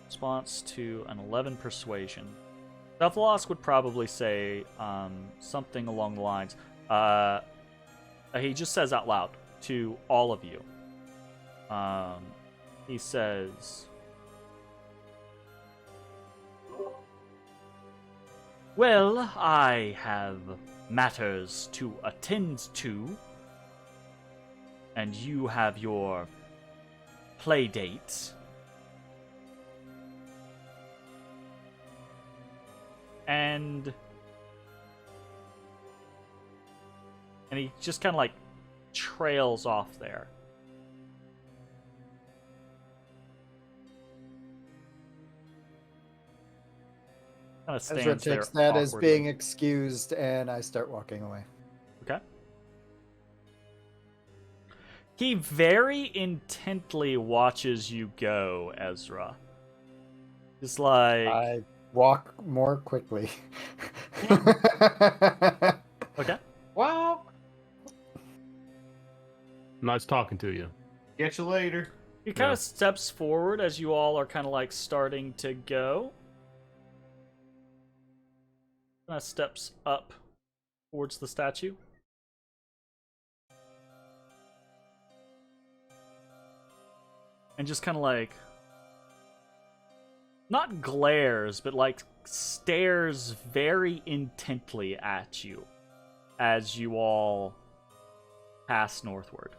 response to an 11 persuasion. Cephalosk would probably say something along the lines. He just says out loud to all of you. He says, "Well, I have matters to attend to, and you have your play date. And he just kind of like trails off there. Kind of Ezra stands there takes that as awkwardly. being excused, and I start walking away. Okay. He very intently watches you go, Ezra. Just like... I walk more quickly. Okay. Wow. Nice talking to you. Catch you later. He kind Yeah. of steps forward as you all are kind of like starting to go. Kind of steps up towards the statue. And just kind of like, not glares, but like stares very intently at you as you all pass northward.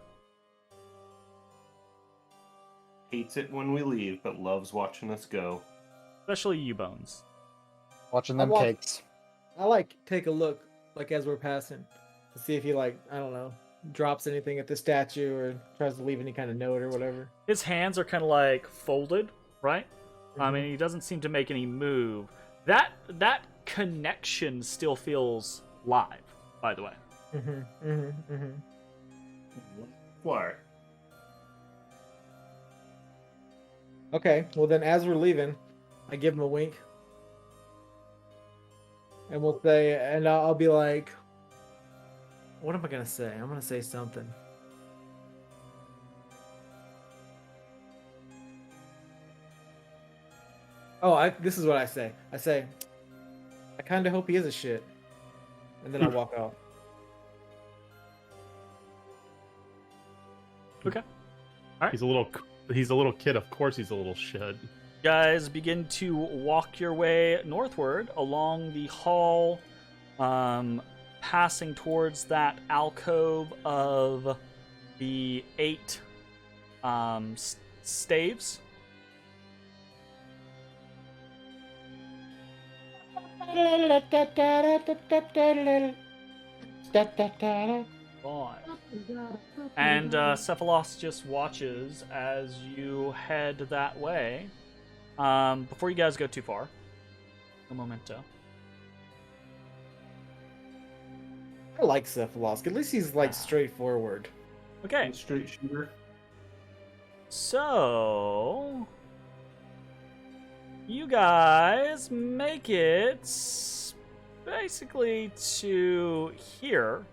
Hates it when we leave, but loves watching us go. Especially you, Bones. Watching them I walk- cakes. I like take a look like as we're passing to see if he like, I don't know, drops anything at the statue or tries to leave any kind of note or whatever. His hands are kind of like folded, right? I mean, he doesn't seem to make any move. That connection still feels live, by the way. Why? Okay, well then as we're leaving, I give him a wink. And we'll say, and I'll be like, what am I gonna say? I'm gonna say something. Oh, this is what I say. I say, I kind of hope he is a shit. And then I walk off. Okay. He's a little kid. Of course, he's a little shit. You guys begin to walk your way northward along the hall, passing towards that alcove of the 8 staves. And Cephalos just watches as you head that way. Before you guys go too far, a momento. I like Cephalosk. At least he's like straightforward. Okay, Straight shooter. so you guys make it basically to here.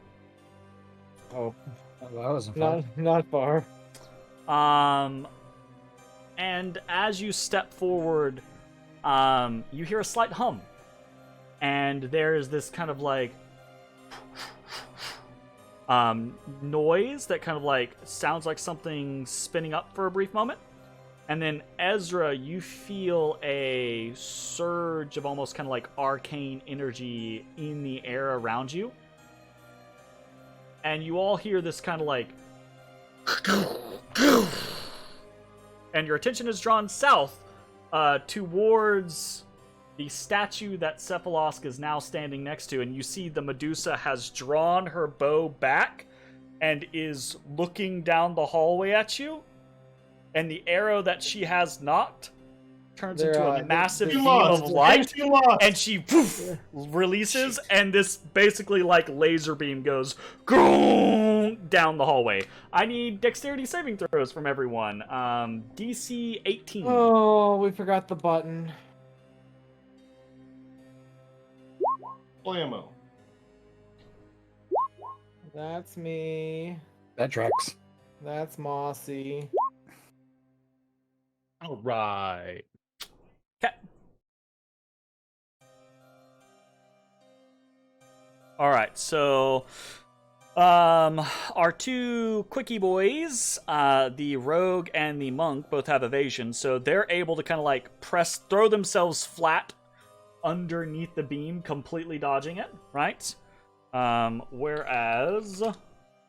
Oh, Oh, that wasn't fun. not far. And as you step forward, you hear a slight hum. And there's this kind of like noise that kind of like sounds like something spinning up for a brief moment. And then Ezra, you feel a surge of almost kind of like arcane energy in the air around you. And you all hear this kind of like and your attention is drawn south towards the statue that Cephalosk is now standing next to, and you see the Medusa has drawn her bow back and is looking down the hallway at you, and the arrow that she has knocked turns into a massive beam of light, and she poof, releases, and this basically like laser beam goes down the hallway. I need dexterity saving throws from everyone. DC 18. Oh, we forgot the button. Blammo. That's me. That tracks. That's Mossy. All right. Okay. All right, so our two quickie boys, the rogue and the monk, both have evasion, so they're able to kind of like throw themselves flat underneath the beam, completely dodging it, right? Whereas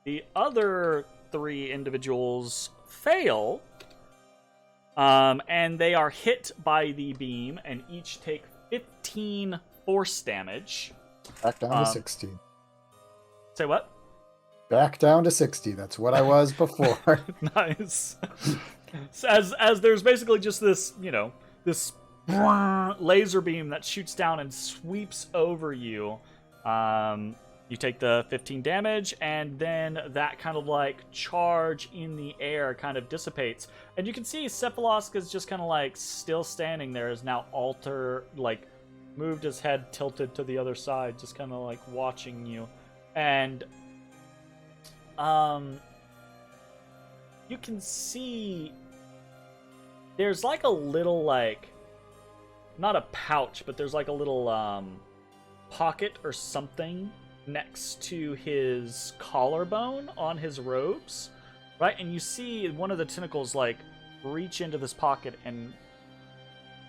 the other three individuals fail, and they are hit by the beam and each take 15 force damage. Back down to 16. Say what? Back down to 60. That's what I was before. Nice. So as there's basically just this, this laser beam that shoots down and sweeps over you. You take the 15 damage, and then that kind of like charge in the air kind of dissipates. And you can see Cephalosk is just kind of like still standing there, is now moved his head tilted to the other side, just kind of like watching you. And you can see there's like a little not a pouch, but there's like a little pocket or something next to his collarbone on his robes, right? And you see one of the tentacles like reach into this pocket, and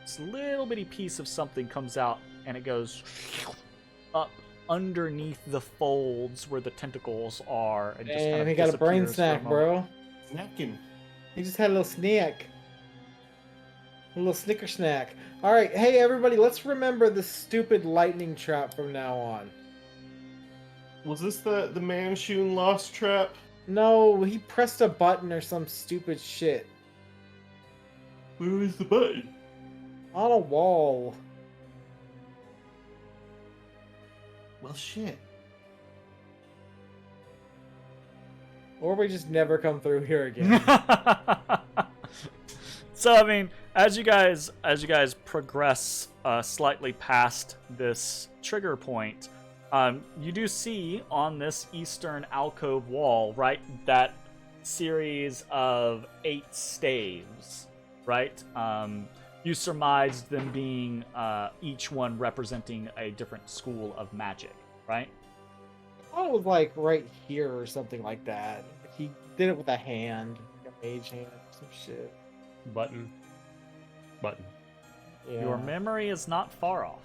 this little bitty piece of something comes out, and it goes up underneath the folds where the tentacles are, and just kind of he got a brain snack, bro. Snacking. He just had a little snack. A little snicker snack. Alright, hey everybody, let's remember the stupid lightning trap from now on. Was this the Manchun lost trap? No, he pressed a button or some stupid shit. Where is the button? On a wall. Well, shit. Or we just never come through here again. So I mean, as you guys progress slightly past this trigger point, you do see on this eastern alcove wall, right, that series of 8 staves, right? You surmised them being each one representing a different school of magic, right? I thought it was like right here or something like that. He did it with a hand, like a mage hand or some shit. Button. Yeah. Your memory is not far off,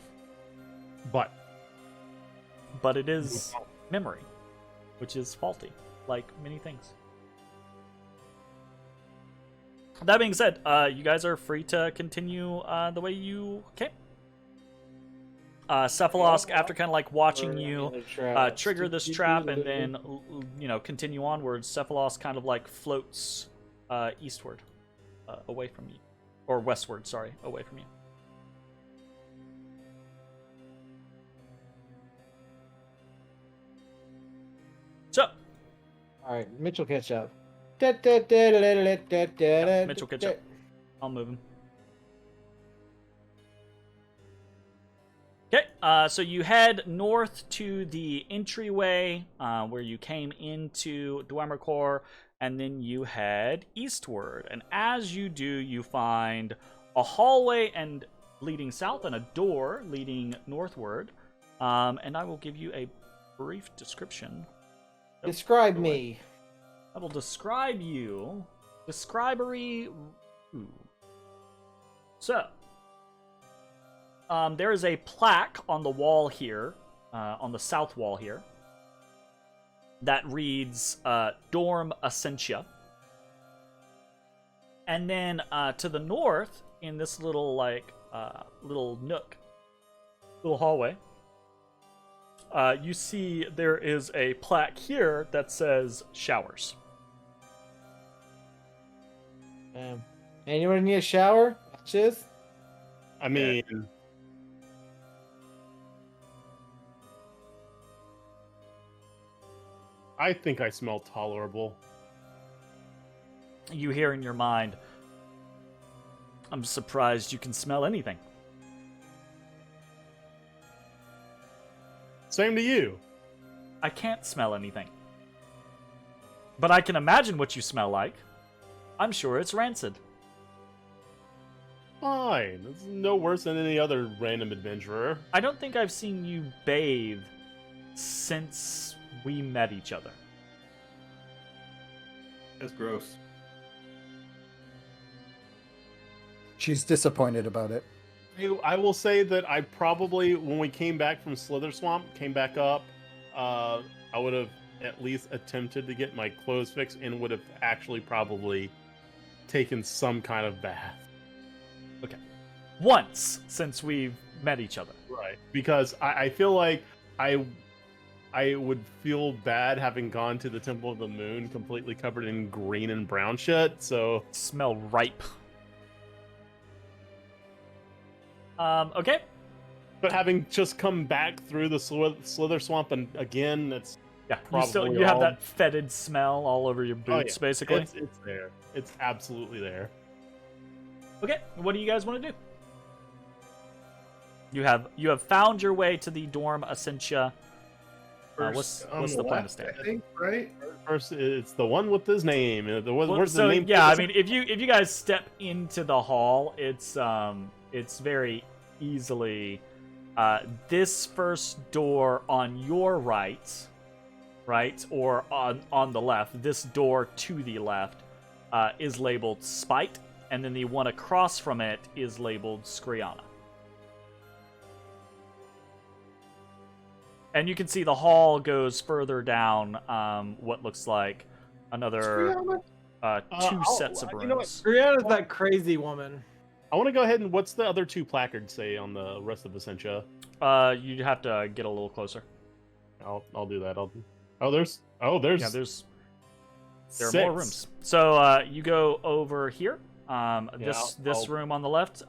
But it is memory, which is faulty, like many things. That being said, you guys are free to continue the way you came. Cephalosk, after kind of like watching you trigger this trap and then continue onwards, Cephalosk kind of like floats eastward, away from you, or westward, sorry, away from you. So, Alright, Mitchell catch up. Mitchell catch up. I'll move him. Okay, so you head north to the entryway where you came into Dwemercore, and then you head eastward. And as you do, you find a hallway and leading south and a door leading northward. And I will give you a brief description. Describe me. I will describe you. Describery. Ooh. So, there is a plaque on the wall here, on the south wall here, that reads Dorm Essentia. And then to the north, in this little little nook, little hallway, you see there is a plaque here that says showers. Anyone need a shower? Chiz? I mean, I think I smell tolerable. You hear in your mind, I'm surprised you can smell anything. Same to you. I can't smell anything. But I can imagine what you smell like. I'm sure it's rancid. Fine. It's no worse than any other random adventurer. I don't think I've seen you bathe since we met each other. That's gross. She's disappointed about it. I will say that I probably, when we came back from Slither Swamp, came back up, I would have at least attempted to get my clothes fixed and would have actually probably taken some kind of bath. Okay. Once since we've met each other. Right. Because I feel like I would feel bad having gone to the Temple of the Moon completely covered in green and brown shit, so... Smell ripe. Okay. But having just come back through the Slither Swamp and again, it's Yeah, probably you have that fetid smell all over your boots, basically. It's there. It's absolutely there. Okay, what do you guys want to do? You have found your way to the dorm Essentia. What's the plan to stay? I think, right? First, it's the one with his name. Where's the name? Yeah, I mean, if you guys step into the hall, it's very easily this first door on your right, or on the left. This door to the left is labeled Spite, and then the one across from it is labeled Skriana. And you can see the hall goes further down what looks like another two sets of rooms. You know what? Brianna's that crazy woman. I want to go ahead and what's the other two placards say on the rest of Essentia? You'd have to get a little closer. I'll do that. There's Yeah, there are more rooms. So you go over here. This room on the left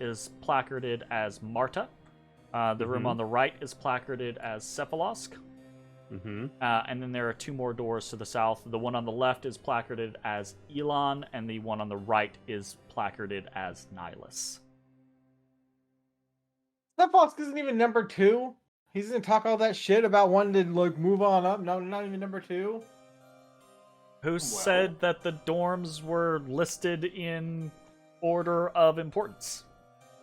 is placarded as Marta. The room on the right is placarded as Cephalosk. Mm-hmm. And then there are two more doors to the south. The one on the left is placarded as Elon, and the one on the right is placarded as Nihilus. That box isn't even number 2. He's gonna talk all that shit about wanting to like move on up. No, not even number 2. Who said that the dorms were listed in order of importance?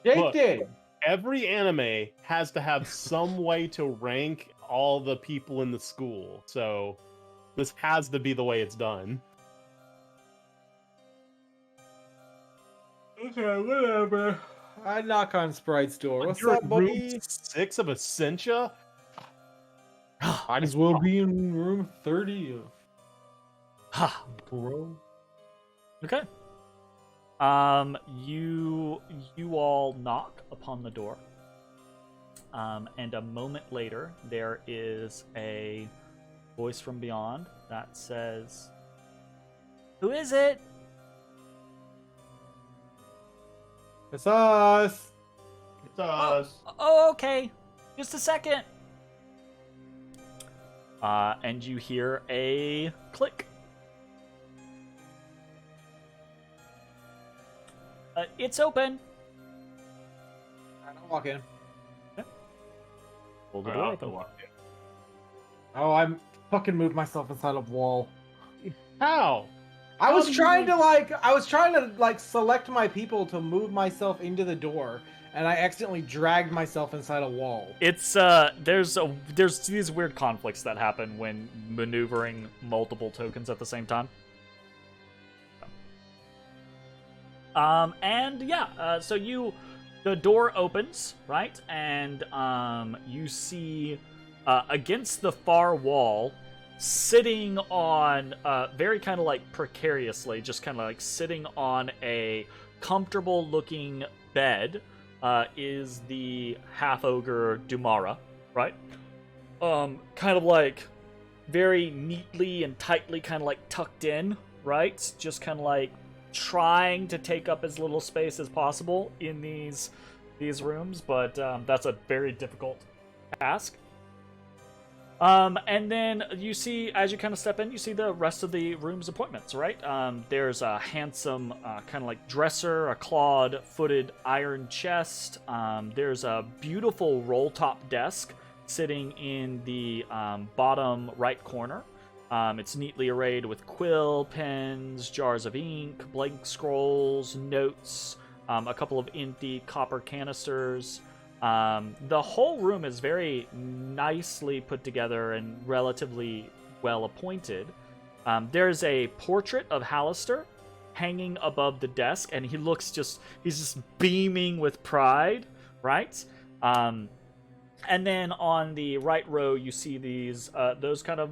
Jake did. Every anime has to have some way to rank all the people in the school, so this has to be the way it's done. Okay, whatever. I knock on Sprite's door. What's You're up, in buddy? room 6 of Essentia? Might as well be in room 30. Ha! Bro. Okay. You all knock upon the door. And a moment later, there is a voice from beyond that says, "Who is it?" It's us. It's us. Oh, okay. Just a second. And you hear a click. It's open. I'll walk in. Hold the door open. Oh, I fucking moved myself inside a wall. How? I was trying to select my people to move myself into the door, and I accidentally dragged myself inside a wall. It's there's these weird conflicts that happen when maneuvering multiple tokens at the same time. So the door opens, right? And you see against the far wall, sitting on very kind of like precariously, just kind of like sitting on a comfortable looking bed, is the half ogre Dumara, right? Kind of like very neatly and tightly, kind of like tucked in, right? Just kind of like trying to take up as little space as possible in these rooms, but that's a very difficult task. And then you see, as you kind of step in, you see the rest of the room's appointments, right? There's a handsome kind of like dresser, a clawed-footed iron chest. There's a beautiful roll-top desk sitting in the bottom right corner. It's neatly arrayed with quill, pens, jars of ink, blank scrolls, notes, a couple of empty copper canisters. The whole room is very nicely put together and relatively well appointed. There's a portrait of Halaster hanging above the desk, and he's just beaming with pride, right? And then on the right row, you see those kind of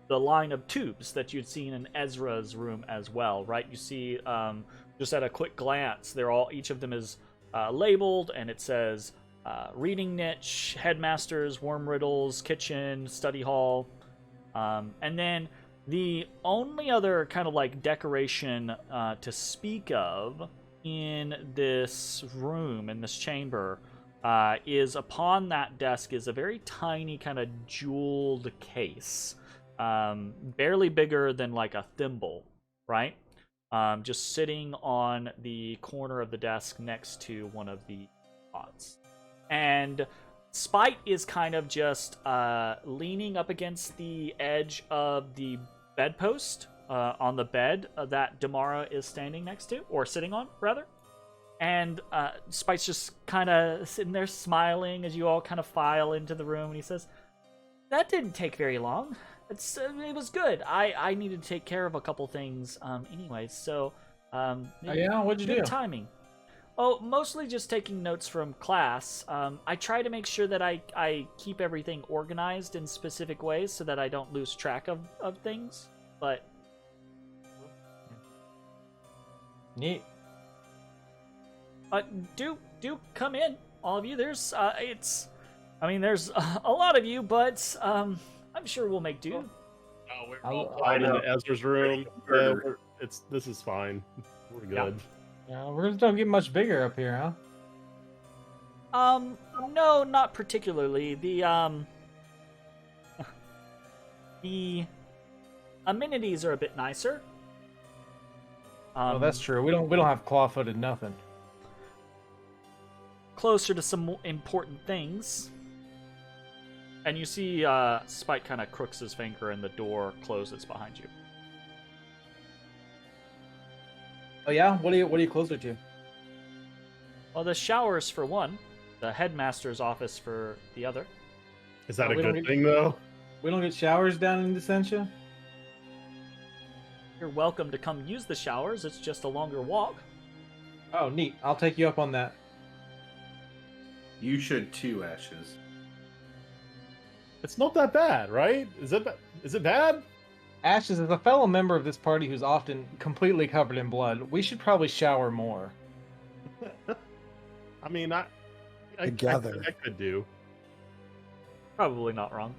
the line of tubes that you'd seen in Ezrah's room as well, right? You see, just at a quick glance, each of them is labeled, and it says reading niche, headmasters, worm riddles, kitchen, study hall. And then the only other kind of like decoration to speak of in this room, in this chamber, is upon that desk is a very tiny kind of jeweled case, barely bigger than like a thimble, right? Just sitting on the corner of the desk next to one of the pots. And Spite is kind of just leaning up against the edge of the bedpost on the bed that Damara is standing next to, or sitting on, rather. And Spite's just kind of sitting there smiling as you all kind of file into the room, and he says, "That didn't take very long. It was good. I needed to take care of a couple things anyway, so yeah, what'd you do? Good timing. Oh, mostly just taking notes from class. I try to make sure that I keep everything organized in specific ways so that I don't lose track of things, but Neat. do come in, all of you. There's there's a lot of you, but I'm sure we'll make do. Oh, we're all fine in Ezra's room. This is fine. We're good. Yeah, rooms don't get much bigger up here, huh? No, not particularly. The amenities are a bit nicer. Well, that's true. We don't have claw-footed nothing. Closer to some important things. And you see Spike kind of crooks his finger and the door closes behind you. Oh yeah? What are you closer to? Well, the showers for one, the headmaster's office for the other. Is that a good thing, though? We don't get showers down in Descentia? You're welcome to come use the showers. It's just a longer walk. Oh, neat. I'll take you up on that. You should too, Ashes. It's not that bad, right? Is it bad? Ashes, as a fellow member of this party who's often completely covered in blood, we should probably shower more. I mean, I Together. I could do. Probably not wrong.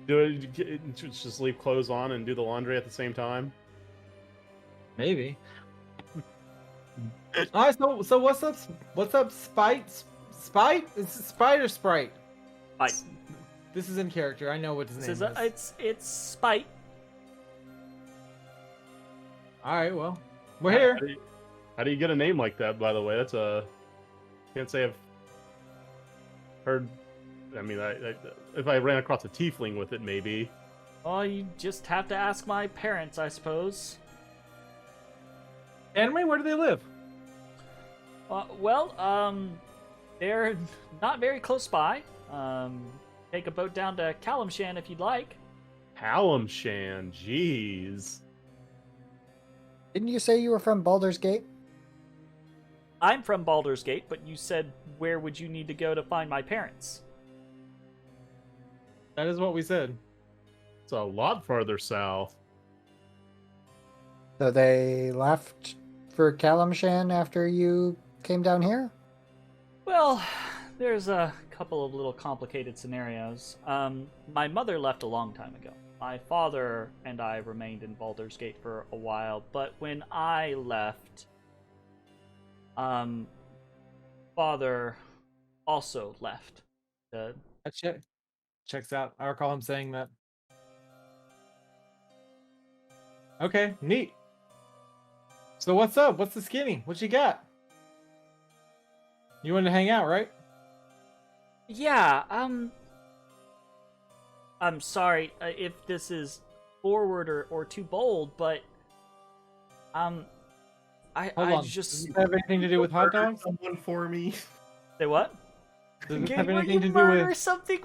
Just leave clothes on and do the laundry at the same time? Maybe. Alright, so what's up, Spite? Spite? Is it Spite or Sprite? Spite. This is in character. I know what his name is. It's Spite. Alright, well. We're here. How do you get a name like that, by the way? Can't say I've heard. I mean, if I ran across a tiefling with it, maybe. Oh, you just have to ask my parents, I suppose. Anime, where do they live? They're not very close by. Take a boat down to Kalimshan if you'd like. Kalimshan, jeez. Didn't you say you were from Baldur's Gate? I'm from Baldur's Gate, but you said where would you need to go to find my parents? That is what we said. It's a lot farther south. So they left for Kalimshan after you came down here? Well, there's a couple of little complicated scenarios. My mother left a long time ago. My father and I remained in Baldur's Gate for a while, but when I left, father also left. That checks out. I recall him saying that. Okay, neat. So what's up? What's the skinny? What you got? You wanted to hang out, right? Yeah, I'm sorry if this is forward or too bold, but Hold I on. just Does it have anything to do with hot dogs? Someone for me. say what? Does it Game have where anything you to do murder with? something?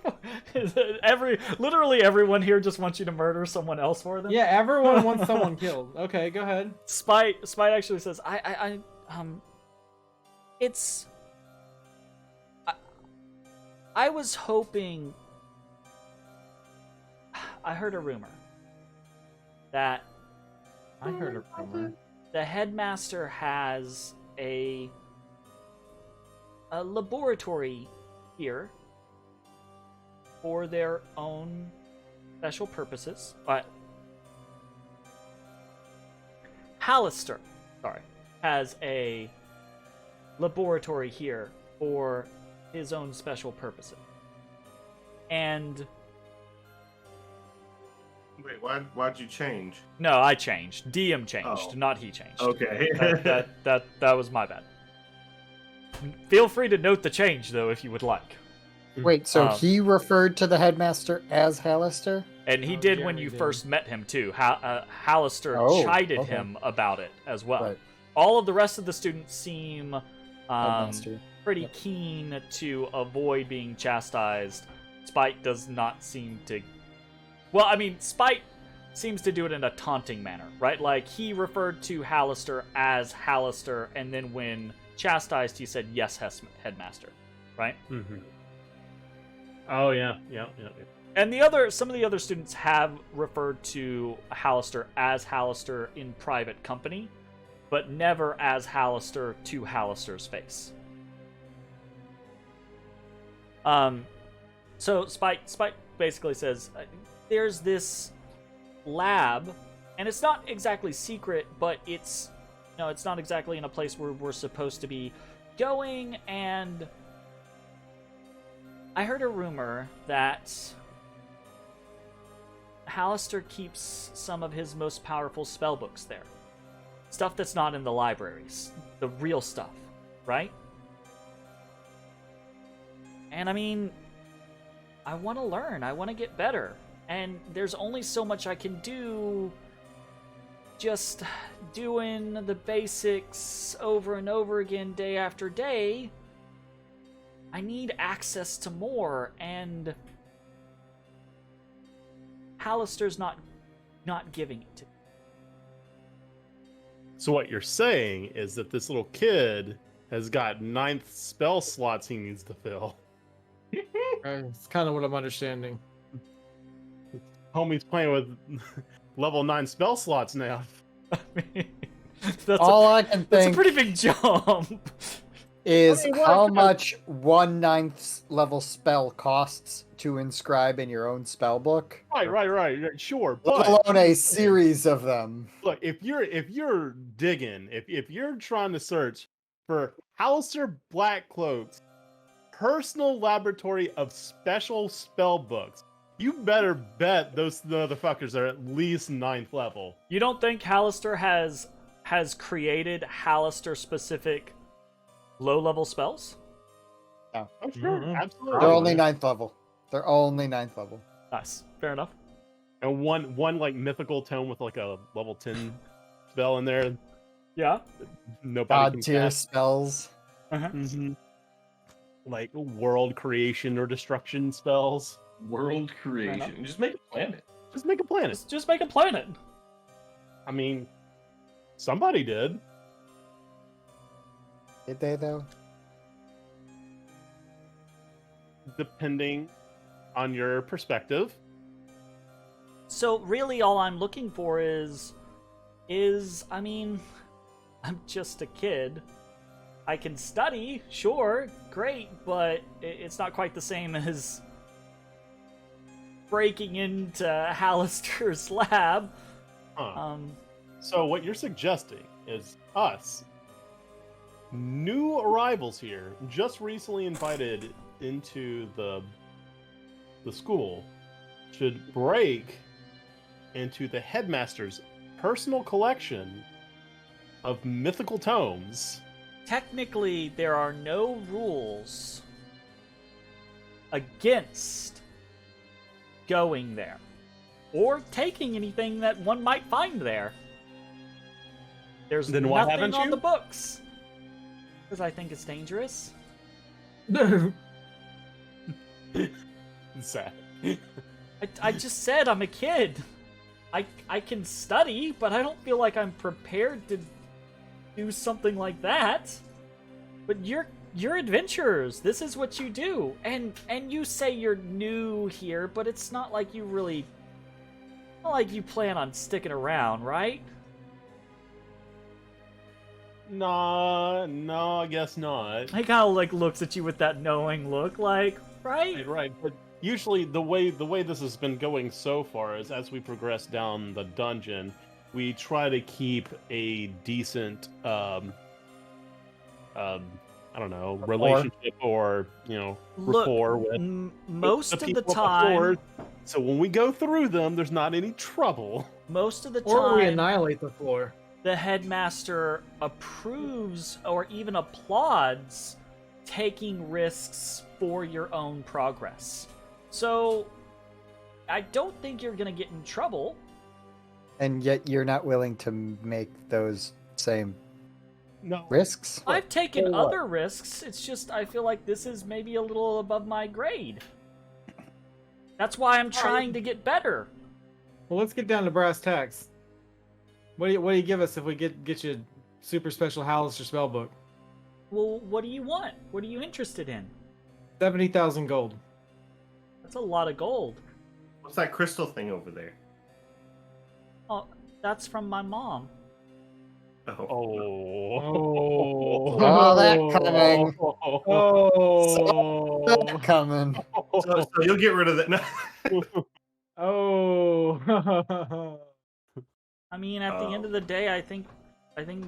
Literally everyone here just wants you to murder someone else for them. Yeah, everyone wants someone killed. Okay, go ahead. Spite actually says, it's. I was hoping. I heard a rumor that I heard a rumor. the headmaster has a laboratory here for their own special purposes. Halaster, has a laboratory here for his own special purposes. And Wait, why'd you change? no, I changed. DM changed, Oh. not he changed. Okay. That was my bad. Feel free to note the change though if you would like. Wait, so Um, he referred to the headmaster as Halaster? And he Oh, did when Jeremy you did. first met him too. Halaster Oh, chided okay. him about it as well. Right. All of the rest of the students seem Headmaster. pretty Yep. keen to avoid being chastised. Spite does not seem to. Well, I mean, Spite seems to do it in a taunting manner, right? Like, he referred to Halaster as Halaster, and then when chastised, he said, yes, headmaster, right? Mm-hmm. Oh yeah. And some of the other students have referred to Halaster as Halaster in private company, but never as Halaster to Halaster's face. So Spite basically says, there's this lab, and it's not exactly secret, but it's not exactly in a place where we're supposed to be going, and I heard a rumor that Halaster keeps some of his most powerful spellbooks there. Stuff that's not in the libraries. The real stuff, right? And I mean, I want to learn. I want to get better. And there's only so much I can do just doing the basics over and over again day after day. I need access to more, and Halaster's not giving it to me. So what you're saying is that this little kid has got 9th spell slots he needs to fill. It's kind of what I'm understanding. Homie's playing with level 9 spell slots now. I mean, that's All I can that's a think pretty big jump. is I mean, what how if- much 1/9 level spell costs to inscribe in your own spell book. Right. Sure, Let but alone a series of them. look, if you're digging, if you're trying to search for Halaster Blackcloak's personal laboratory of special spell books, you better bet those motherfuckers are at least 9th level. You don't think Halaster has created Halaster specific low-level spells? Oh, sure, Mhm. absolutely. They're only 9th level. They're only 9th level. Nice. Fair enough. And one like mythical tome with like a level 10 spell in there. Yeah. Nobody God can tier cast. spells. Mhm. Like world creation or destruction spells. World creation. Just make a planet. Just make a planet. Just make a planet. I mean, somebody did. Did they though? Depending on your perspective. So really all I'm looking for is I mean, I'm just a kid. I can study, sure, great, but it's not quite the same as breaking into Halaster's lab. Huh. So what you're suggesting is us, new arrivals here, just recently invited into the school, should break into the headmaster's personal collection of mythical tomes. Technically, there are no rules against going there or taking anything that one might find there. There's Then why nothing haven't on you? the books. Because I think it's dangerous. Sad. I just said I'm a kid. I can study, but I don't feel like I'm prepared to do something like that. But you're adventurers. This is what you do. And you say you're new here, but it's not like you really, not like you plan on sticking around, right? No, I guess not. He kind of like looks at you with that knowing look, like, right? Right. But usually the way this has been going so far is as we progress down the dungeon, we try to keep a decent I don't know, relationship or, Look, rapport with most the of the people on time, floor. So when we go through them, there's not any trouble. most of the Or we time, annihilate the floor. the headmaster approves or even applauds taking risks for your own progress. So I don't think you're gonna get in trouble. And yet you're not willing to make those same No. risks? I've taken For what? other risks. It's just I feel like this is maybe a little above my grade. That's why I'm trying to get better. Well, let's get down to brass tacks. What do you give us if we get you a super special Halaster spellbook? Well, what do you want? What are you interested in? 70,000 gold. That's a lot of gold. What's that crystal thing over there? Oh, that's from my mom. Oh. Oh. Oh, that coming. Oh. That coming. So you'll get rid of that. No. Oh. I mean, at the end of the day, I think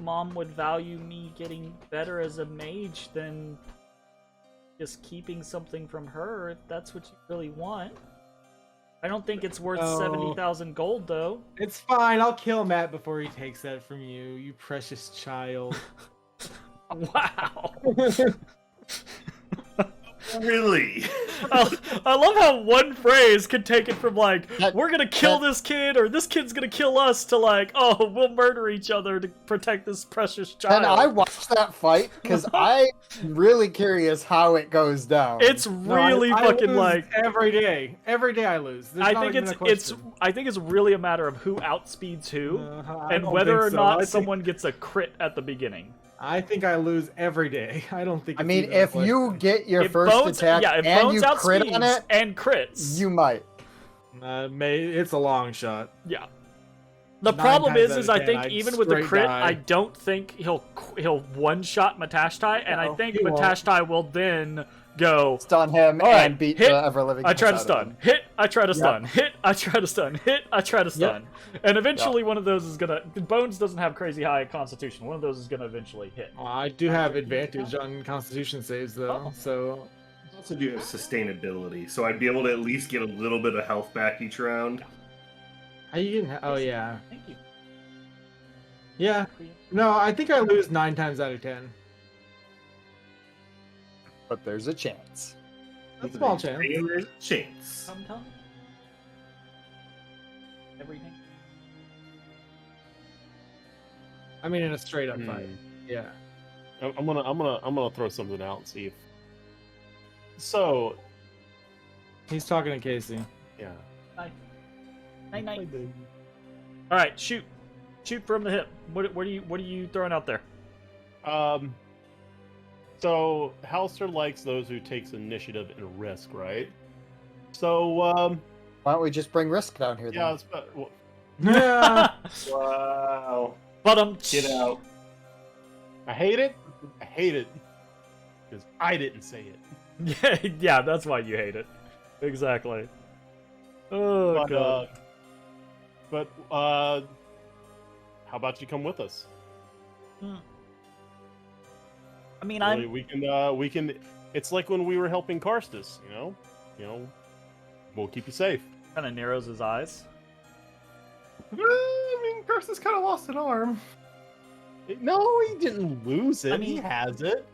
mom would value me getting better as a mage than just keeping something from her, if that's what you really want. I don't think it's worth No. 70,000 gold, though. It's fine. I'll kill Matt before he takes that from you, you precious child. Wow. Really? I love how one phrase can take it from, like, That- we're gonna kill this kid, or this kid's gonna kill us, to, like, oh, we'll murder each other to protect this precious child. And I watched that fight because I'm really curious how it goes down. It's No, really I fucking, lose like... every day. Every day I lose. There's I not think even a it's question. I think it's really a matter of who outspeeds who, I and don't whether or think so. not someone gets a crit at the beginning. I think I lose every day. I don't think. I it's mean, even a if you question. get your If first Bones, attack yeah, if and Bones you crit on outspeeds it, and crits, you might. It's a long shot. yeah. The 9 problem times is out I of 10, think I'd even with the straight crit, die. I don't think he'll one shot Matashtai, and I No, think he won't. Matashtai will then go. Stun him All right, and beat hit, the ever living. I try to piss out of stun. him. Hit. I try to stun. Hit. I try to stun. Hit. I try to stun. And eventually, one of those is gonna. Bones doesn't have crazy high constitution. One of those is gonna eventually hit. I do have advantage on Constitution saves though, Oh. so I also do have sustainability, so I'd be able to at least get a little bit of health back each round. how you getting? Oh yeah, Thank you. yeah. No, I think I lose 9 times out of 10. But there's a chance. A small chance. There's a chance. Tum-tum? Everything. I mean, in a straight up fight. Hmm. Yeah. I'm gonna throw something out and see if. So He's talking to Casey. yeah. Night night. All right, shoot from the hip. What are you throwing out there? So Halaster likes those who takes initiative and risk, right? So Why don't we just bring Risk down here then? yeah, it's, well, Yeah. Wow. But Get out. I hate it. I hate it because I didn't say it. Yeah, that's why you hate it. Exactly. Oh god. How about you come with us? I mean, Really, we can. It's like when we were helping Karstus. You know, we'll keep you safe. kind of narrows his eyes. I mean, Karstus kind of lost an arm. No, he didn't lose it. I mean, he has it.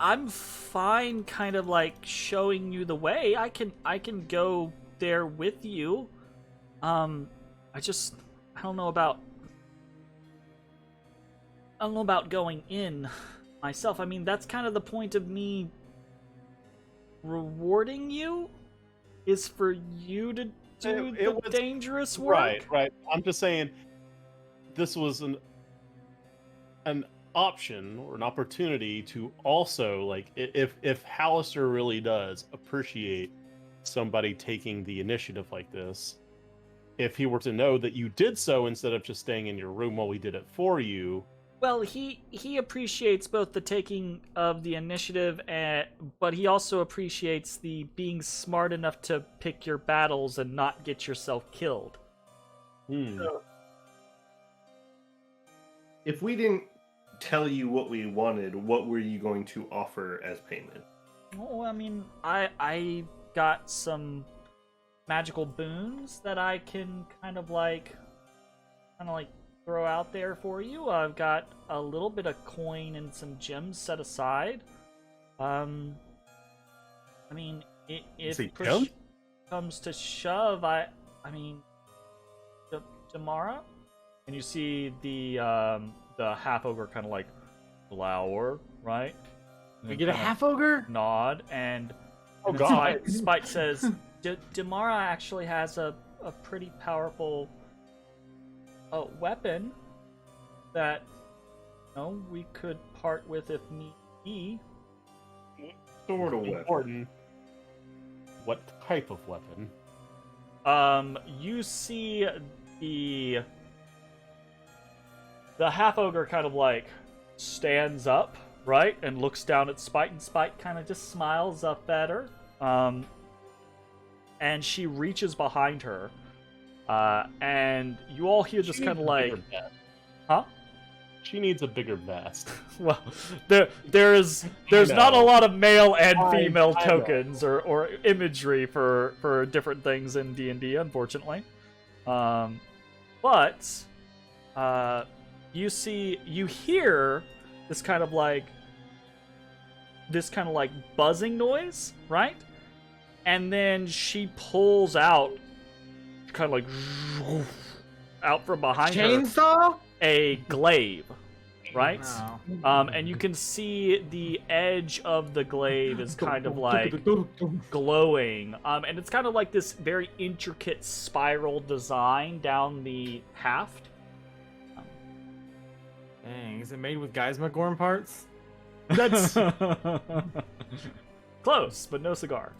I'm fine kind of like showing you the way. I can go there with you. I don't know about going in myself. I mean, that's kind of the point of me rewarding you, is for you to do the dangerous work. Right. I'm just saying this was an option or an opportunity to also, like, if Halaster really does appreciate somebody taking the initiative like this, if he were to know that you did so instead of just staying in your room while we did it for you. Well, he appreciates both the taking of the initiative, but he also appreciates the being smart enough to pick your battles and not get yourself killed. So, if we didn't tell you what we wanted, what were you going to offer as payment? Oh, I mean, I got some magical boons that I can kind of like throw out there for you. I've got a little bit of coin and some gems set aside. I mean, if push comes to shove, I mean, Damara, and you see the half ogre kind of like glower, right? We get a half ogre? Nod, and God. Spike says, Damara actually has a pretty powerful weapon that we could part with if need be. Sort of weapon. Important. What type of weapon? You see the half ogre kind of like stands up, right, and looks down at Spike, and Spike kind of just smiles up at her. And she reaches behind her. And you all hear this kind of like, huh? She needs a bigger vest. Well, there's not a lot of male and female I tokens or imagery for different things in D&D, unfortunately. But you hear this kind of like buzzing noise, right? And then she pulls out, kind of like out from behind Chainsaw? a glaive, right? Oh. And you can see the edge of the glaive is kind of like glowing, and it's kind of like this very intricate spiral design down the haft. Dang, is it made with Geismagorn parts? That's Close, but no cigar.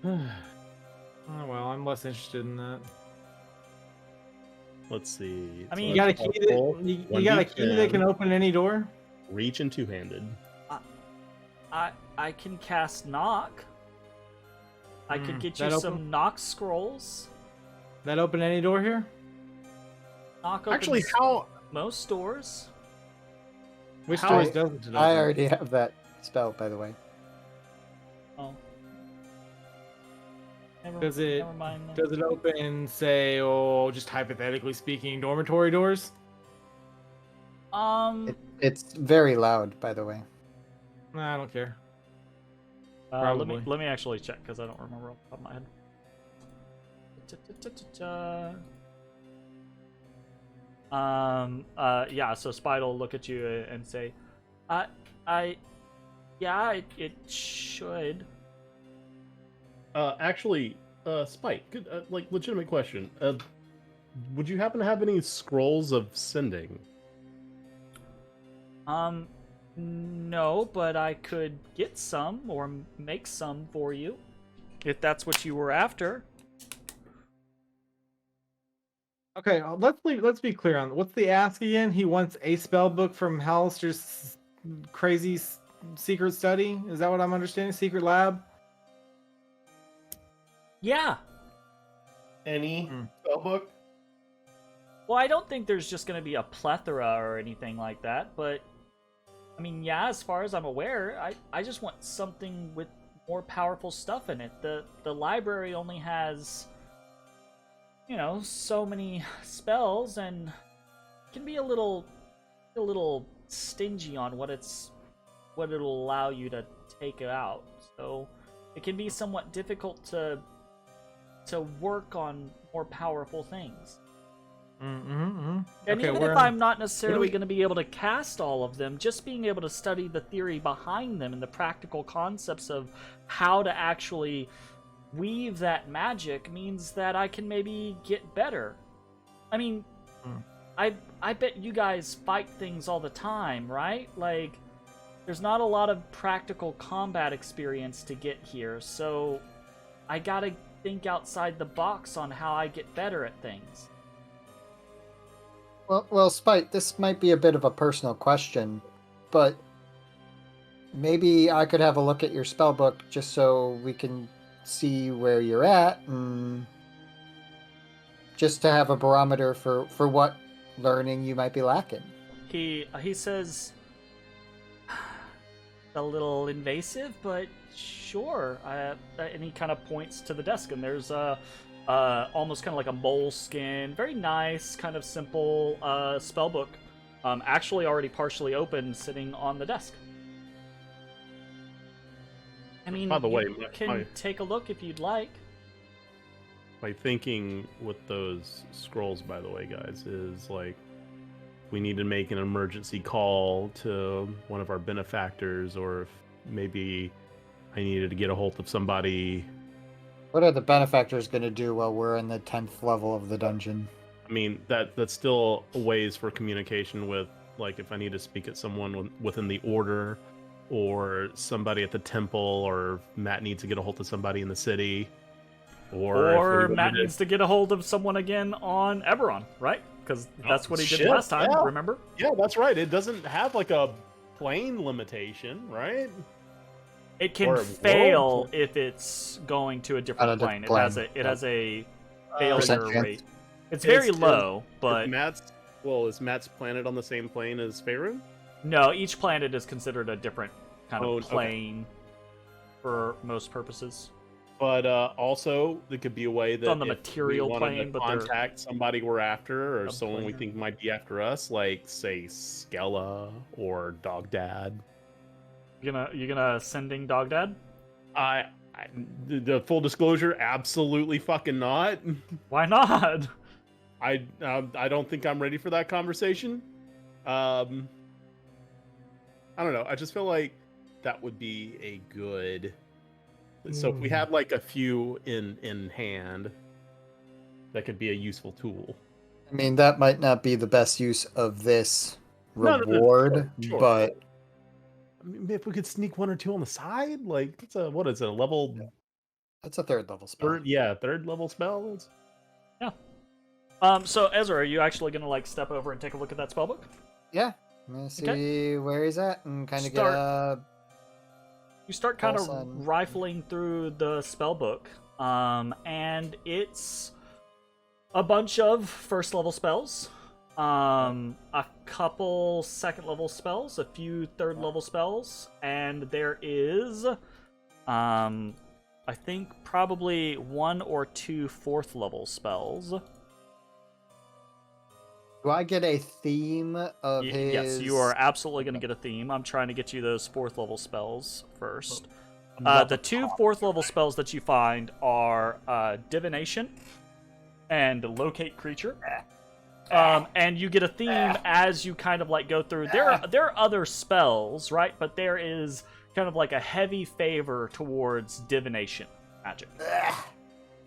Oh well, I'm less interested in that. Let's see. I mean, You got a key you got a key that can open any door? Reach and two-handed. I can cast knock. I could get you that some open? knock scrolls. That open any door here? Knock opens Actually, how? most doors. Which How- doors doesn't it open? I already have that spell, by the way. Oh. Does it- Never mind. then. Does it open, say, just hypothetically speaking, dormitory doors? It's very loud, by the way. Nah, I don't care. Let me actually check because I don't remember off the top of my head. Yeah. So Spite will look at you and say, it should. Actually, Spike, good, legitimate question. Would you happen to have any scrolls of sending? No, but I could get some or make some for you, if that's what you were after. Okay, let's be clear on what's the ask again. He wants a spell book from Halaster's crazy secret study. Is that what I'm understanding? Secret lab. Yeah. Any spellbook? Well, I don't think there's just going to be a plethora or anything like that, but I mean, yeah, as far as I'm aware, I just want something with more powerful stuff in it. The library only has, you know, so many spells and can be a little stingy on what it'll allow you to take out. So it can be somewhat difficult to work on more powerful things. And Okay, even if I'm not necessarily going to be able to cast all of them, just being able to study the theory behind them and the practical concepts of how to actually weave that magic means that I can maybe get better. I mean, I bet you guys fight things all the time, right? Like, there's not a lot of practical combat experience to get here, so I gotta think outside the box on how I get better at things. Well, Spite, this might be a bit of a personal question, but maybe I could have a look at your spell book just so we can see where you're at, and just to have a barometer for what learning you might be lacking. He says, a little invasive, but sure. And he kind of points to the desk, and there's almost kind of like a moleskin, very nice, kind of simple spell book, actually already partially open, sitting on the desk. I mean, by the way, you can take a look if you'd like. My thinking with those scrolls, by the way, guys, is like we need to make an emergency call to one of our benefactors, or if maybe I needed to get a hold of somebody. What are the benefactors going to do while we're in the 10th level of the dungeon? I mean, that's still ways for communication with, like, if I need to speak at someone within the order, or somebody at the temple, or Matt needs to get a hold of somebody in the city, or Matt needs to get a hold of someone again on Eberron, right? Because that's what he did last time, remember? Yeah, that's right. It doesn't have like a plane limitation, right? It can fail if it's going to a different plane. It has a failure rate. It's very low, but is Matt's planet on the same plane as Faerun? No, each planet is considered a different kind of plane for most purposes. But also, there could be a way that on the material plane, to contact somebody we're after, or someone we think might be after us, like say Skella or Dog Dad. You gonna sending Dog Dad? The full disclosure, absolutely fucking not. Why not? I don't think I'm ready for that conversation. I don't know. I just feel like that would be a good. So if we had like a few in hand, that could be a useful tool. I mean, that might not be the best use of this reward, Sure. But I mean, if we could sneak one or two on the side, like it's a what is it? A level? That's a third level spell. Third level spell. Yeah. So Ezra, are you actually gonna like step over and take a look at that spellbook? Yeah. I'm gonna see where he's at and kind of get a. You start kind of rifling through the spellbook, and it's a bunch of first level spells, a couple second level spells, a few third level spells, and there is, I think probably 1 or 2 fourth level spells. Do I get a theme of his? Yes, you are absolutely going to get a theme. I'm trying to get you those 4th level spells first. The 2 4th level spells that you find are Divination and Locate Creature. And you get a theme as you kind of like go through. There are other spells, right? But there is kind of like a heavy favor towards Divination magic.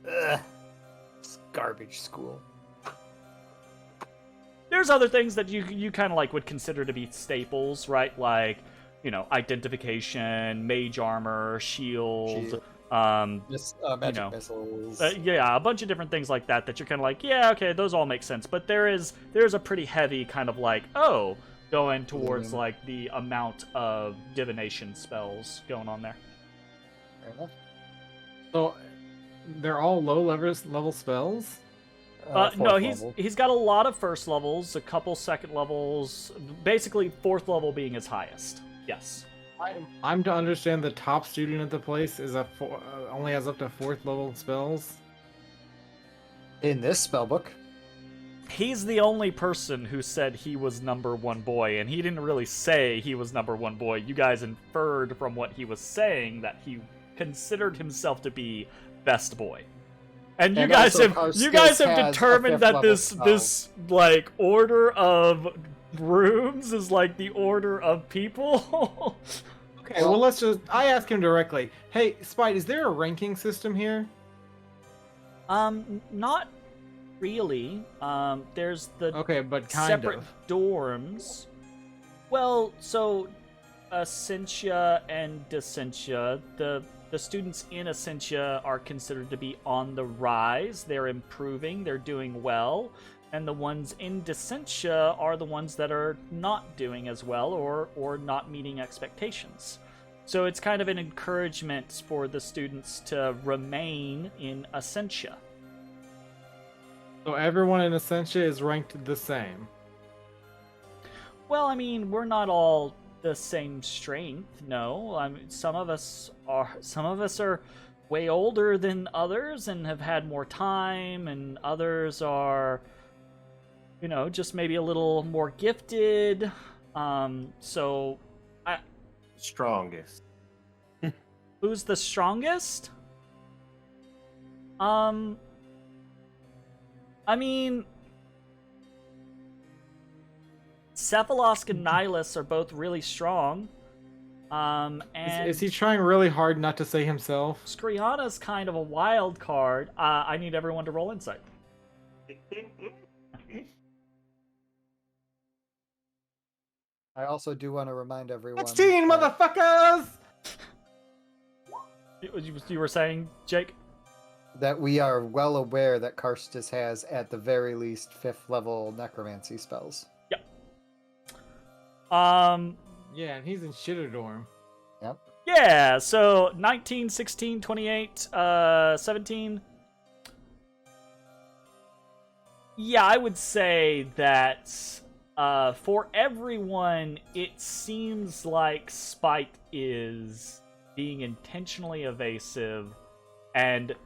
It's garbage school. There's other things that you kind of like would consider to be staples, right? Like, you know, identification, mage armor, shield, Just magic missiles. Yeah, a bunch of different things like that you're kind of like, yeah, okay, those all make sense. But there's a pretty heavy kind of like, going towards like the amount of divination spells going on there. Fair enough. So they're all low level spells? No, he's got a lot of first levels, a couple second levels, basically fourth level being his highest. Yes. I'm to understand the top student at the place is only has up to fourth level spells. In this spellbook. He's the only person who said he was number one boy, and he didn't really say he was number one boy. You guys inferred from what he was saying that he considered himself to be best boy. And you guys have determined that this like order of rooms is like the order of people. Okay, well I ask him directly. Hey, Spite, is there a ranking system here? Not really. There's the but separate dorms. Well, so Essentia and Descentia, the students in Essentia are considered to be on the rise. They're improving, they're doing well. And the ones in Descentia are the ones that are not doing as well or not meeting expectations. So it's kind of an encouragement for the students to remain in Essentia. So everyone in Essentia is ranked the same? Well, I mean, we're not all the same strength, no. I mean, some of us are way older than others and have had more time, and others are, just maybe a little more gifted. Strongest. Who's the strongest? I mean, Cephalosk and Nihilus are both really strong. And is he trying really hard not to say himself? Skriana's kind of a wild card. I need everyone to roll insight. I also do want to remind everyone. 16, motherfuckers! You were saying, Jake? That we are well aware that Karstus has, at the very least, 5th level necromancy spells. Yep. Yeah, and he's in Shitterdorm. Yep. Yeah, so 19, 16, 28, 17. Yeah, I would say that for everyone, it seems like Spite is being intentionally evasive and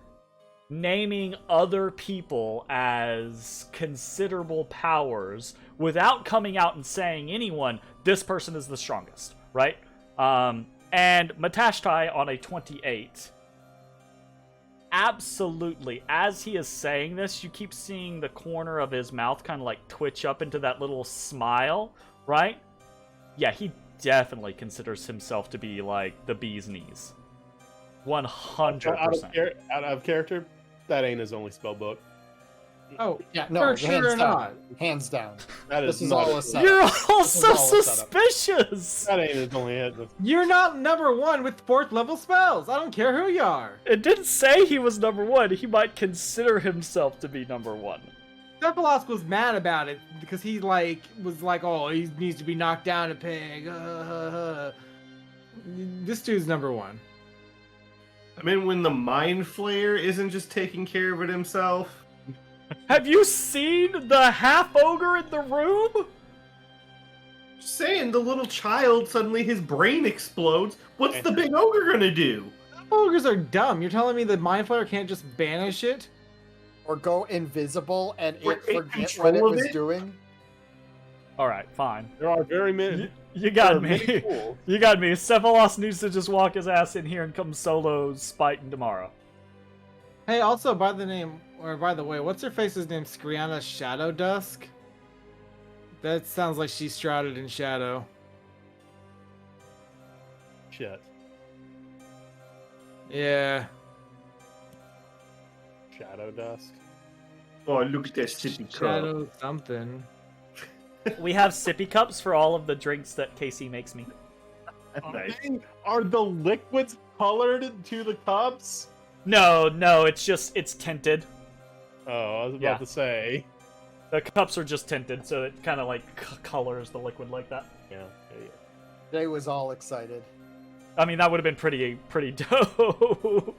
naming other people as considerable powers without coming out and saying anyone, this person is the strongest, right? And Matashtai on a 28. Absolutely. As he is saying this, you keep seeing the corner of his mouth kind of like twitch up into that little smile, right? Yeah, he definitely considers himself to be like the bee's knees. 100%. Out of character, that ain't his only spell book. Oh, yeah, no, sure or not. Hands down. That This is not all a a setup. You're all so all a setup. suspicious! That ain't his only hit. You're not number one with 4th level spells. I don't care who you are. It didn't say he was number one. He might consider himself to be number one. Cephalosk was mad about it because he was like, oh, he needs to be knocked down a peg. This dude's number one. I mean, when the Mind Flayer isn't just taking care of it himself. Have you seen the half ogre in the room? Just saying, the little child, suddenly his brain explodes. What's the big ogre gonna do? Ogres are dumb. You're telling me the Mind Flayer can't just banish it? Or go invisible and Or it take forget control what it of was it? doing? Alright, fine. There are very many. You got there are many me. tools. You got me. Cephalos needs to just walk his ass in here and come solo spiting tomorrow. Hey, also, by the way, what's her face's name? Skriana Shadow Dusk? That sounds like she's shrouded in shadow. Shit. Yeah. Shadow Dusk. Oh, look at that sippy cup. Shadow something. We have sippy cups for all of the drinks that Casey makes me. Nice. Are the liquids colored to the cups? No, it's tinted. Oh, I was about Yeah. to say. The cups are just tinted, so it kind of like colors the liquid like that. Yeah. Jay was all excited. I mean, that would have been pretty dope.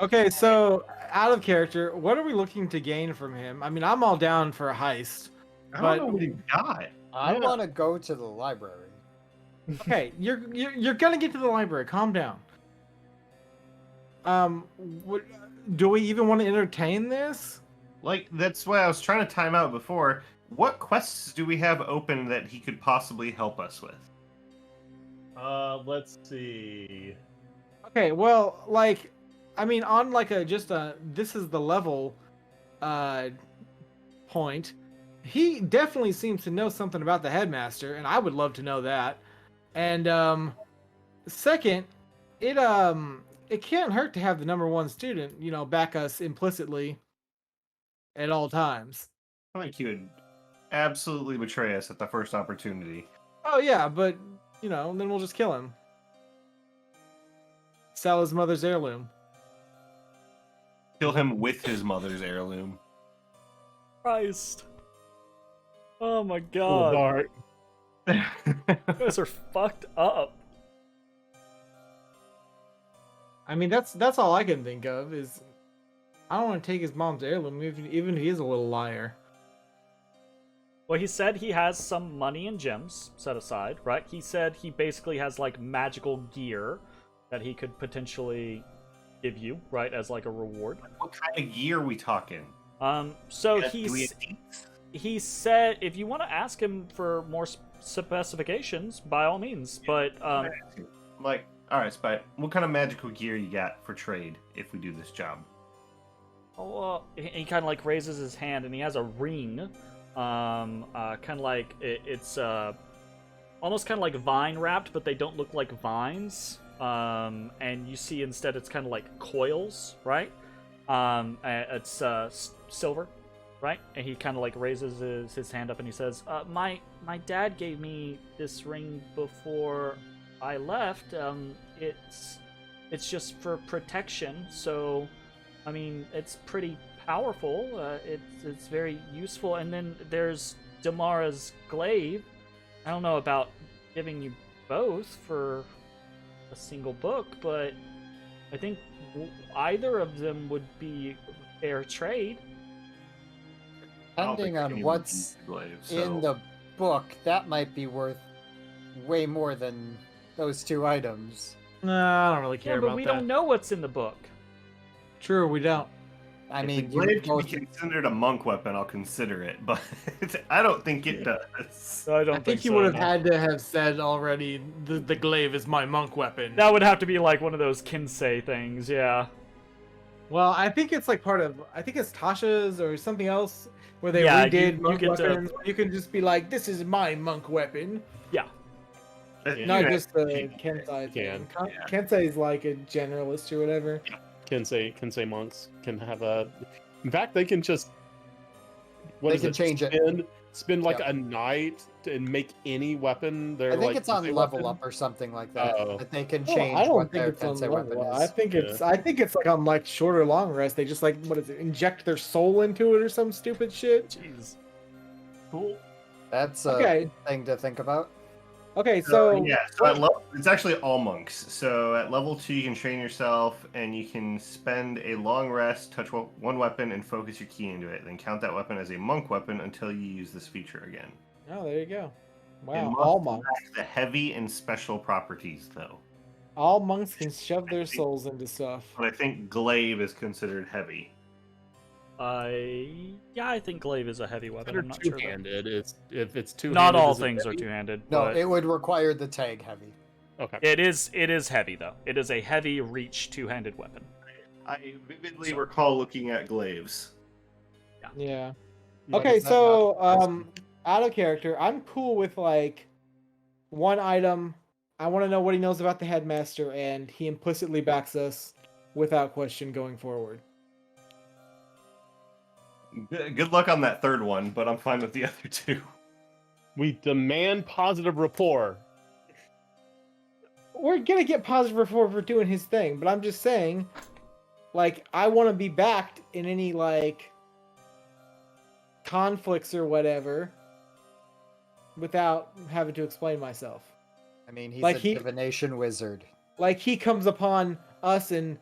Okay, so out of character, what are we looking to gain from him? I mean, I'm all down for a heist. I But- don't know what he got. I Yeah. want to go to the library. Okay, you're gonna get to the library. Calm down. What, do we even want to entertain this? Like, that's why I was trying to time out before. What quests do we have open that he could possibly help us with? Let's see. Okay, well, like, I mean, on like this is the level, point. He definitely seems to know something about the headmaster, and I would love to know that. And second, it can't hurt to have the number one student, back us implicitly at all times. I think he would absolutely betray us at the first opportunity. Oh yeah, but then we'll just kill him. Sell his mother's heirloom. Kill him with his mother's heirloom. Christ. Oh my Oh, god. dark. You guys are fucked up. I mean, that's all I can think of is I don't want to take his mom's heirloom, even if he is a little liar. Well, he said he has some money and gems set aside, right? He said he basically has like magical gear that he could potentially give you, right, as like a reward. What kind of gear are we talking? So Do we have he said if you want to ask him for more specifications, by all means. But like, all right, Spite, what kind of magical gear you got for trade if we do this job? he kind of like raises his hand and he has a ring. Kind of like it's almost kind of like vine wrapped, but they don't look like vines. And you see instead it's kind of like coils, right? It's silver, right? And he kind of like raises his hand up and he says, my dad gave me this ring before I left. It's just for protection, so I mean it's pretty powerful. It's very useful. And then there's Damara's glaive. I don't know about giving you both for a single book, but I think either of them would be fair trade. Depending on what's in the book, that might be worth way more than those two items. Nah, I don't really care Yeah, but about we that. don't know what's in the book. True, we don't. I If mean, the glaive can both, be considered a monk weapon, I'll consider it, but I don't think it does. So I don't I think so, you would have no. had to have said already the glaive is my monk weapon. That would have to be like one of those Kinsei things, yeah. Well, I think it's like I think it's Tasha's or something else where they Yeah, redid you monk get to- weapons. You can just be like, this is my monk weapon. Yeah. Not Yeah. just the Kensei thing. Kensei is like a generalist or whatever. Kensei monks can have a. In fact, they can just. They can change it. Spend like Yeah. a night and make any weapon. They're I think like, it's on Kensei level weapon. up or something like that. Oh. That they can Oh, change I don't what think their it's on Kensei weapon level. is. I think it's like on like short or long rest. They just like what is it? Inject their soul into it or some stupid shit. Jeez. Cool. That's a Okay. thing to think about. Okay, so yeah, so at level, it's actually all monks. So at level 2, you can train yourself, and you can spend a long rest, touch one weapon, and focus your ki into it. Then count that weapon as a monk weapon until you use this feature again. oh, there you go. Wow, And all monks monks. lack the heavy and special properties, though. All monks can shove their souls into stuff. But I think glaive is considered heavy. I think glaive is a heavy weapon. They're I'm not sure. though. two-handed. If it's two-handed, Not all is it things are heavy? two-handed. No, but it would require the tag heavy. Okay. it is heavy though. It is a heavy reach two-handed weapon. I vividly recall looking at glaives. Yeah. But Okay, is that so not- out of character, I'm cool with like one item. I want to know what he knows about the headmaster, and he implicitly backs us without question going forward. Good luck on that third one, but I'm fine with the other two. We demand positive rapport. we're gonna get positive reward for doing his thing, but I'm just saying, like, I want to be backed in any like conflicts or whatever without having to explain myself. I mean, he's Like a divination wizard. Like he comes upon us and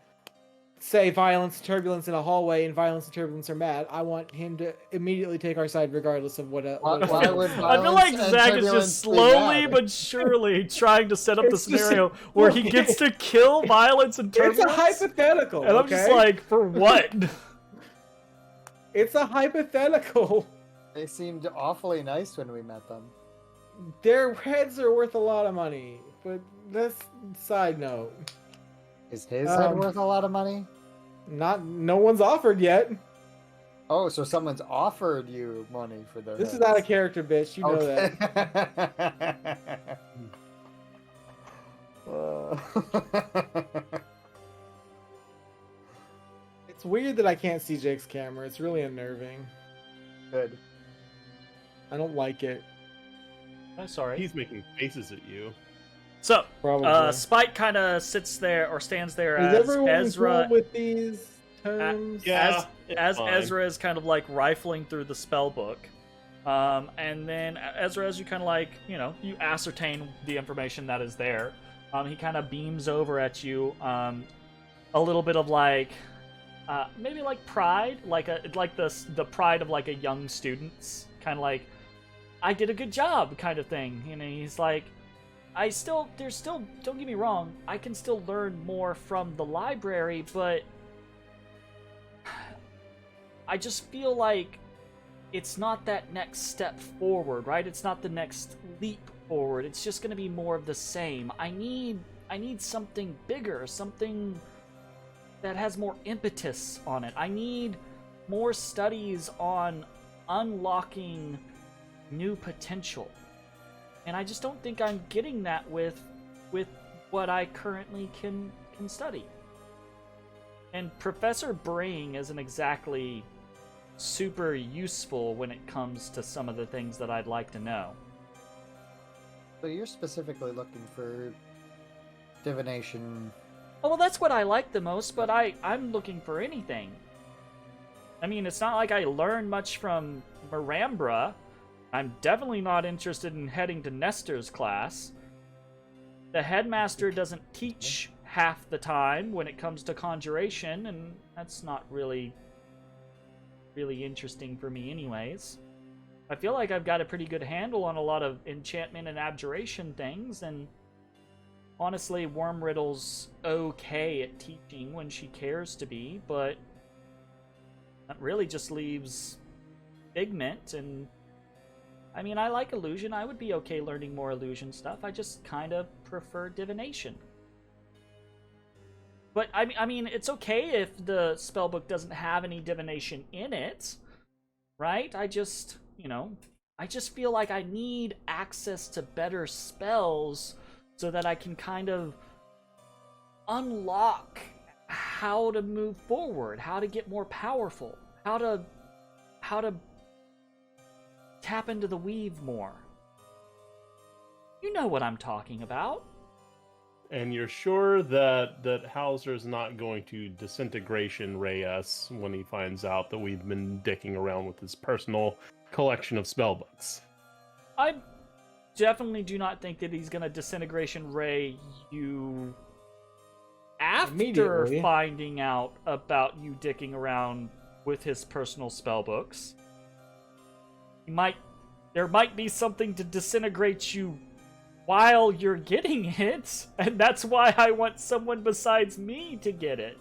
say violence and turbulence in a hallway, and violence and turbulence are mad. I want him to immediately take our side regardless of what. Why would I feel like violence and Zach is turbulence just be slowly bad? but surely trying to set up the It's just- scenario where he gets to kill violence and It's turbulence. a hypothetical. And I'm just okay? like, for what? It's a hypothetical. They seemed awfully nice when we met them. Their heads are worth a lot of money, but that's side note. Is his head worth a lot of money? No one's offered yet. Oh, so someone's offered you money for their This is heads. out of character, bitch. You know that. that. It's weird that I can't see Jake's camera. It's really unnerving. Good. I don't like it. I'm sorry. He's making faces at you. So, Probably. Spike kind of sits there or stands there Is as everyone Ezra. cool with these terms? Yeah, as fine. Ezra is kind of like rifling through the spell book. And then Ezra, as you kind of like, you ascertain the information that is there. He kind of beams over at you, a little bit of like, maybe like pride, like the pride of like a young student's kind of like, I did a good job kind of thing. He's like, there's still, don't get me wrong, I can still learn more from the library, but I just feel like it's not that next step forward, right? It's not the next leap forward. It's just going to be more of the same. I need something bigger, something that has more impetus on it. I need more studies on unlocking new potential. And I just don't think I'm getting that with what I currently can study. And Professor Brain isn't exactly super useful when it comes to some of the things that I'd like to know. So you're specifically looking for divination. Oh, well, that's what I like the most, but I'm looking for anything. I mean, it's not like I learned much from Marambra. I'm definitely not interested in heading to Nestor's class. The headmaster doesn't teach half the time when it comes to conjuration, and that's not really interesting for me anyways. I feel like I've got a pretty good handle on a lot of enchantment and abjuration things, and honestly, Wormriddle's okay at teaching when she cares to be, but that really just leaves Figment, and I mean, I like illusion. I would be okay learning more illusion stuff. I just kind of prefer divination. But I mean, it's okay if the spellbook doesn't have any divination in it, right? I just feel like I need access to better spells so that I can kind of unlock how to move forward, how to get more powerful, how to tap into the weave more. You know what I'm talking about. And you're sure that Hauser's not going to disintegration ray us when he finds out that we've been dicking around with his personal collection of spellbooks? I definitely do not think that he's going to disintegration ray you after Immediately. finding out about you dicking around with his personal spellbooks. There might be something to disintegrate you while you're getting it, and that's why I want someone besides me to get it.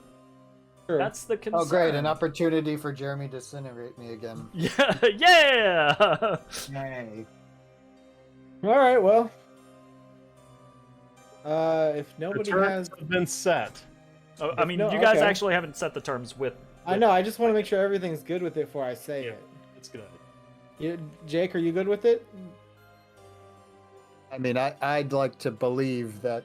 Sure. That's the concern. Oh, great! An opportunity for Jeremy to disintegrate me again. Yeah! Yay! All right, well, if The nobody terms has, have been set. Oh, I mean, No, you guys okay. actually haven't set the terms with... I know. I just want to make sure everything's good with it before I say Yeah. it. It's good. Jake, are you good with it? I mean, I'd like to believe that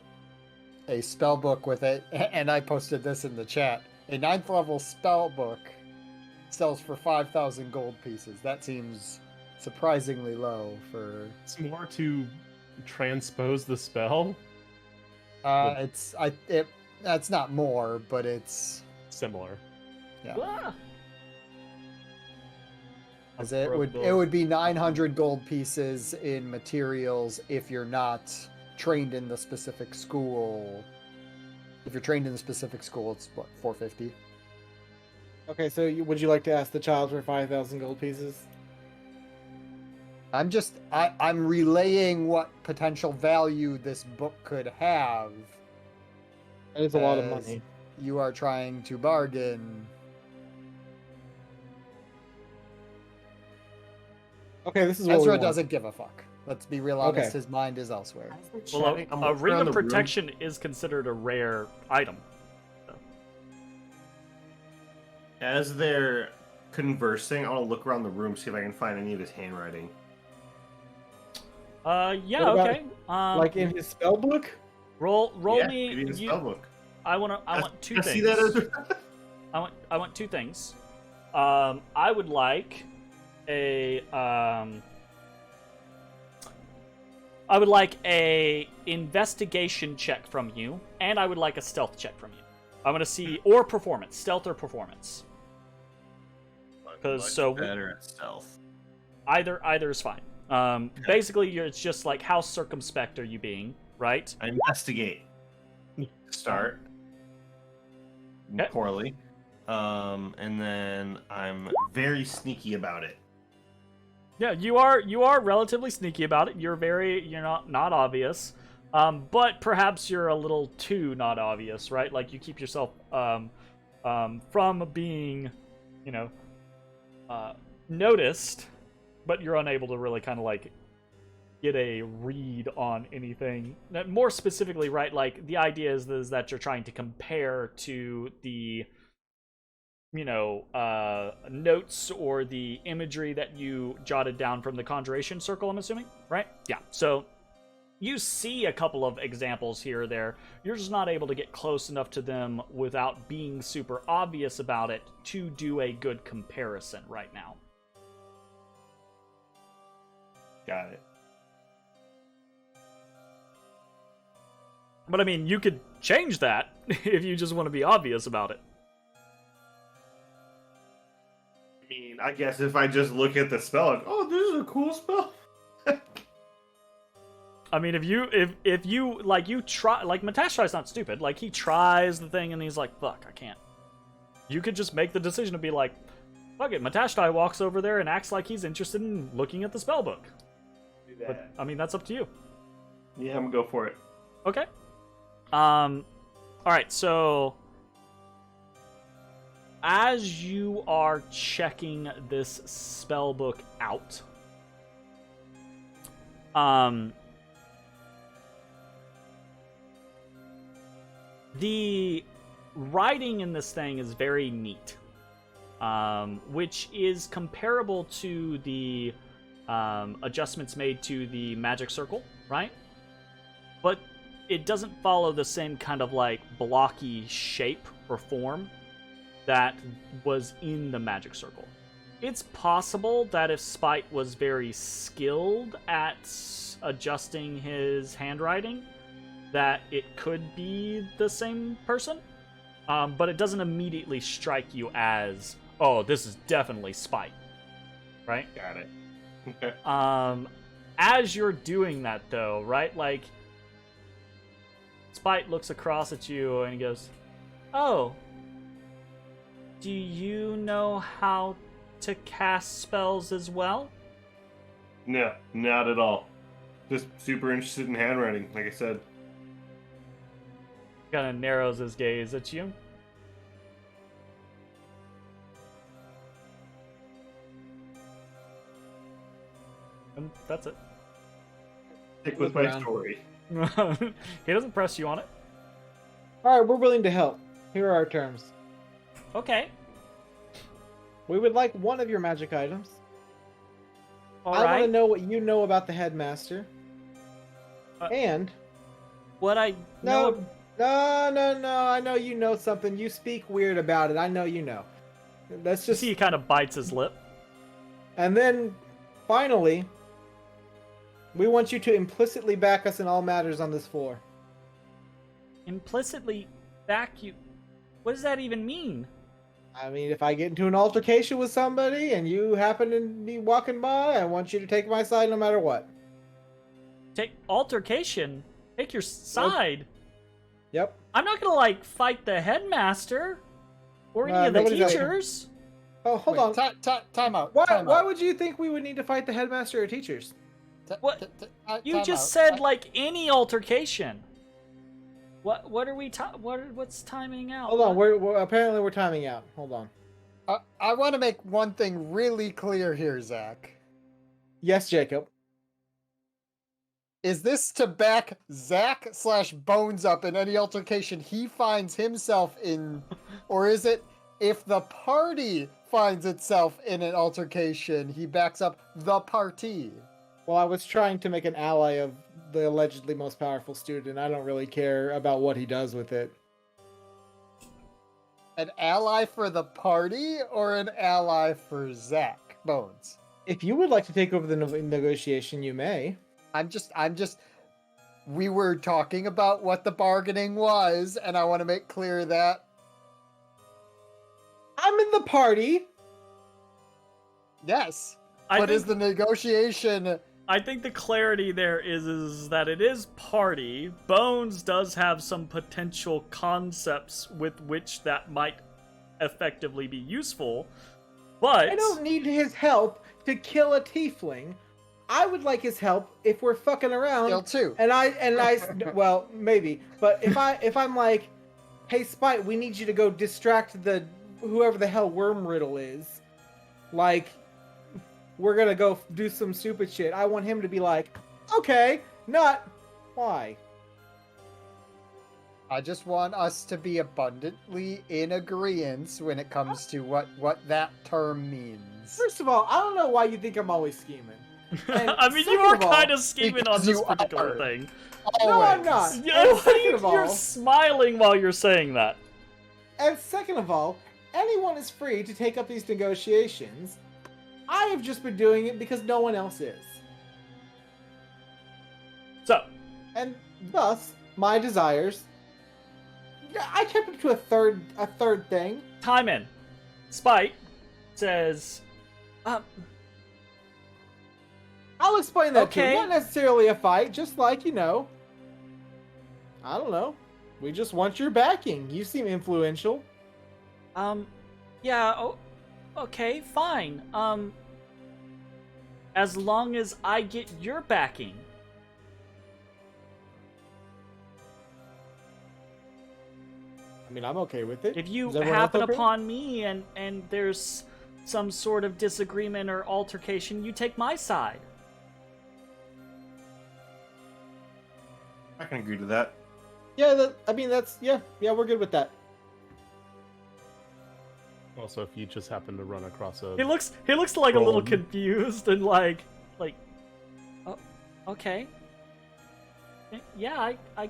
a spellbook with it, and I posted this in the chat, a 9th level spellbook sells for 5,000 gold pieces. That seems surprisingly low for... It's more to transpose the spell. That's not more, but it's Similar. yeah. Ah! 'Cause it would be 900 gold pieces in materials if you're not trained in the specific school. If you're trained in the specific school, it's what, 450. Okay, so would you like to ask the child for 5,000 gold pieces? I'm relaying what potential value this book could have. That is a lot of as money. You are trying to bargain. Okay, this is what we Ezra want. doesn't give a fuck. Let's be real honest, Okay. his mind is elsewhere. Well, I'm a looking ring around of the room. protection is considered a rare item. As they're conversing, I want to look around the room, see if I can find any of his handwriting. Yeah, What about, okay. like in his spell book? Roll Yeah, me. maybe in his You, spell book. I want two I things. see that as I want two things. I would like a investigation check from you, and I would like a stealth check from you. I want to see or performance, stealth or performance. Because so better at stealth. either is fine. Basically, it's just like how circumspect are you being, right? I investigate. Start. Okay. Poorly. And then I'm very sneaky about it. Yeah, you are relatively sneaky about it. You're not obvious. But perhaps you're a little too not obvious, right? Like you keep yourself from being, noticed, but you're unable to really kind of like get a read on anything. More specifically, right? Like the idea is that you're trying to compare to the notes or the imagery that you jotted down from the Conjuration Circle, I'm assuming, right? Yeah. So you see a couple of examples here or there. You're just not able to get close enough to them without being super obvious about it to do a good comparison right now. Got it. But I mean, you could change that if you just want to be obvious about it. I mean, I guess if I just look at the spell, like, oh, this is a cool spell. I mean, if you like, you try, like, Matashtai's not stupid. Like, he tries the thing and he's like, fuck, I can't. You could just make the decision to be like, fuck it, Matashtai walks over there and acts like he's interested in looking at the spell book. Do that. But, I mean, that's up to you. Yeah, I'm gonna go for it. Okay. Alright, so as you are checking this spell book out, the writing in this thing is very neat, which is comparable to the adjustments made to the magic circle, right? But it doesn't follow the same kind of like blocky shape or form that was in the magic circle. It's possible that if Spite was very skilled at adjusting his handwriting, that it could be the same person, but it doesn't immediately strike you as, oh, this is definitely Spite, right? Got it. Okay. As you're doing that though, right, like, Spite looks across at you and he goes, oh, do you know how to cast spells as well? No, not at all. Just super interested in handwriting, like I said. Kind of narrows his gaze at you. And that's it. Stick with my story. He doesn't press you on it. Alright, we're willing to help. Here are our terms. Okay. We would like one of your magic items. All I want to right. know what you know about the headmaster. And What I no, I know you know something. You speak weird about it. I know you know. Let's You just see, he kind of bites his lip. And then finally, we want you to implicitly back us in all matters on this floor. implicitly back you. What does that even mean? I mean, if I get into an altercation with somebody and you happen to be walking by, I want you to take my side no matter what. Take altercation? Take your side? Yep. I'm not gonna, like, fight the headmaster or any of the teachers. Oh, hold on. Time out. Why would you think we would need to fight the headmaster or teachers? What? You just said, like, any altercation. What are we what's timing out? Hold on, we're apparently we're timing out. Hold on. I want to make one thing really clear here, Zach. Yes, Jacob. Is this to back Zach/Bones up in any altercation he finds himself in, or is it if the party finds itself in an altercation, he backs up the party? Well, I was trying to make an ally of the allegedly most powerful student. I don't really care about what he does with it. An ally for the party or an ally for Zach Bones? If you would like to take over the negotiation, you may. I'm just. We were talking about what the bargaining was, and I want to make clear that I'm in the party. yes, is the negotiation? I think the clarity there is that it is party. Bones does have some potential concepts with which that might effectively be useful, but I don't need his help to kill a tiefling. I would like his help if we're fucking around. Kill two. And I well, maybe. But if I'm like, hey Spite, we need you to go distract the whoever the hell Worm Riddle is. Like, we're gonna go do some stupid shit. I want him to be like, okay, not why. I just want us to be abundantly in agreement when it comes to what that term means. First of all, I don't know why you think I'm always scheming. I mean, you are kind of scheming on this particular thing. No, I'm not. You're smiling while you're saying that. And second of all, anyone is free to take up these negotiations. I have just been doing it because no one else is. So. And thus, my desires. I kept it to a third thing. Time in. Spite says, I'll explain that okay. too. Not necessarily a fight, just like, I don't know. We just want your backing. You seem influential. Yeah, okay, fine. As long as I get your backing. I mean, I'm okay with it. If you happen upon me and there's some sort of disagreement or altercation, you take my side. I can agree to that. Yeah, we're good with that. Also, if you just happen to run across a... He looks like a little confused and like, oh, okay. Yeah, I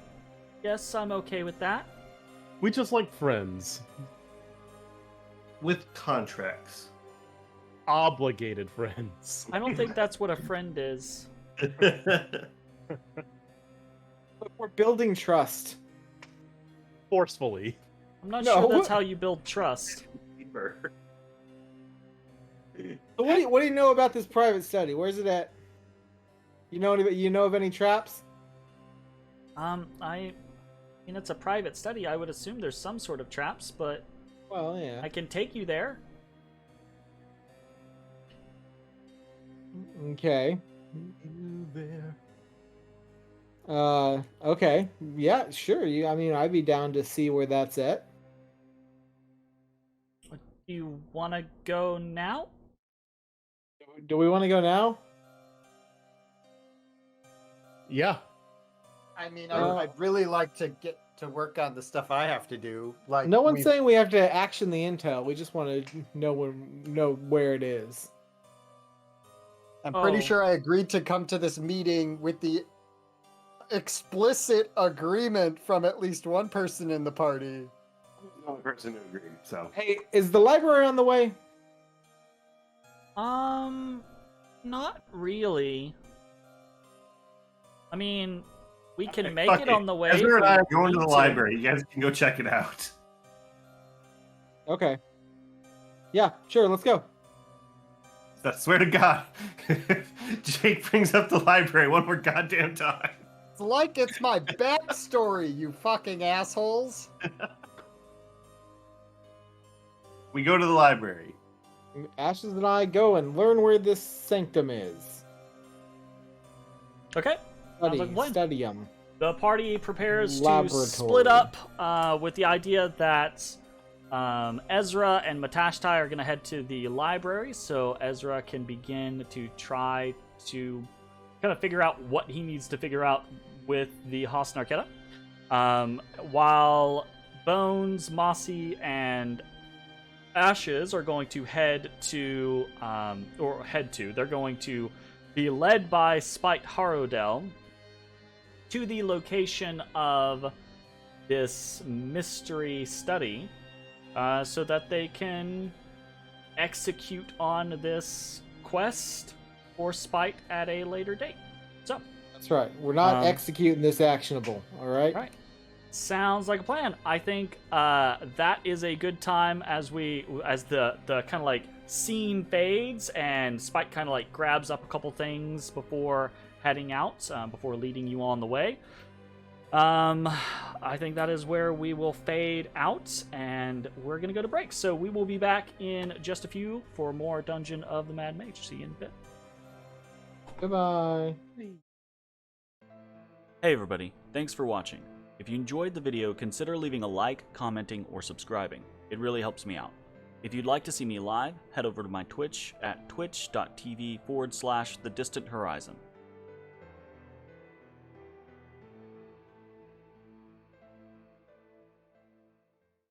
guess I'm okay with that. We just like friends. With contracts. Obligated friends. I don't think that's what a friend is. Look, we're building trust. Forcefully. I'm not sure that's how you build trust. So what do you know about this private study? Where's it at? You know of any traps? I mean, it's a private study. I would assume there's some sort of traps, but well, yeah. I can take you there. Okay. Okay. Yeah, sure. I'd be down to see where that's at. Do you want to go now? Do we want to go now? Yeah. I mean, I'd really like to get to work on the stuff I have to do. Like, no one's saying we have to action the intel. We just want to know where it is. I'm pretty sure I agreed to come to this meeting with the explicit agreement from at least one person in the party. The only person who agreed, so. Hey, is the library on the way? Not really. I mean, We can make Fuck it on the way. Ezra and I are if we going to the need library. You guys can go check it out. Okay. Yeah, sure, let's go. I swear to God. Jake brings up the library one more goddamn time. It's like it's my backstory, you fucking assholes. We go to the library. Ashes and I go and learn where this sanctum is. Okay. Sounds like a plan. Study them. The party prepares Laboratory. to split up with the idea that Ezra and Matashtai are going to head to the library, so Ezra can begin to try to kind of figure out what he needs to figure out with the Haas Narketa. While Bones, Mossy, and Ashes are going to they're going to be led by Spite Harodel to the location of this mystery study so that they can execute on this quest for Spite at a later date. So, That's right. We're not executing this actionable, all right? right. Sounds like a plan. I think that is a good time as the kind of like scene fades and Spike kind of like grabs up a couple things before heading out, before leading you on the way. I think that is where we will fade out, and we're gonna go to break. So we will be back in just a few for more Dungeon of the Mad Mage. See you in a bit. Goodbye. Hey everybody, thanks for watching. If you enjoyed the video, consider leaving a like, commenting, or subscribing. It really helps me out. If you'd like to see me live, head over to my Twitch at twitch.tv/thedistanthorizon.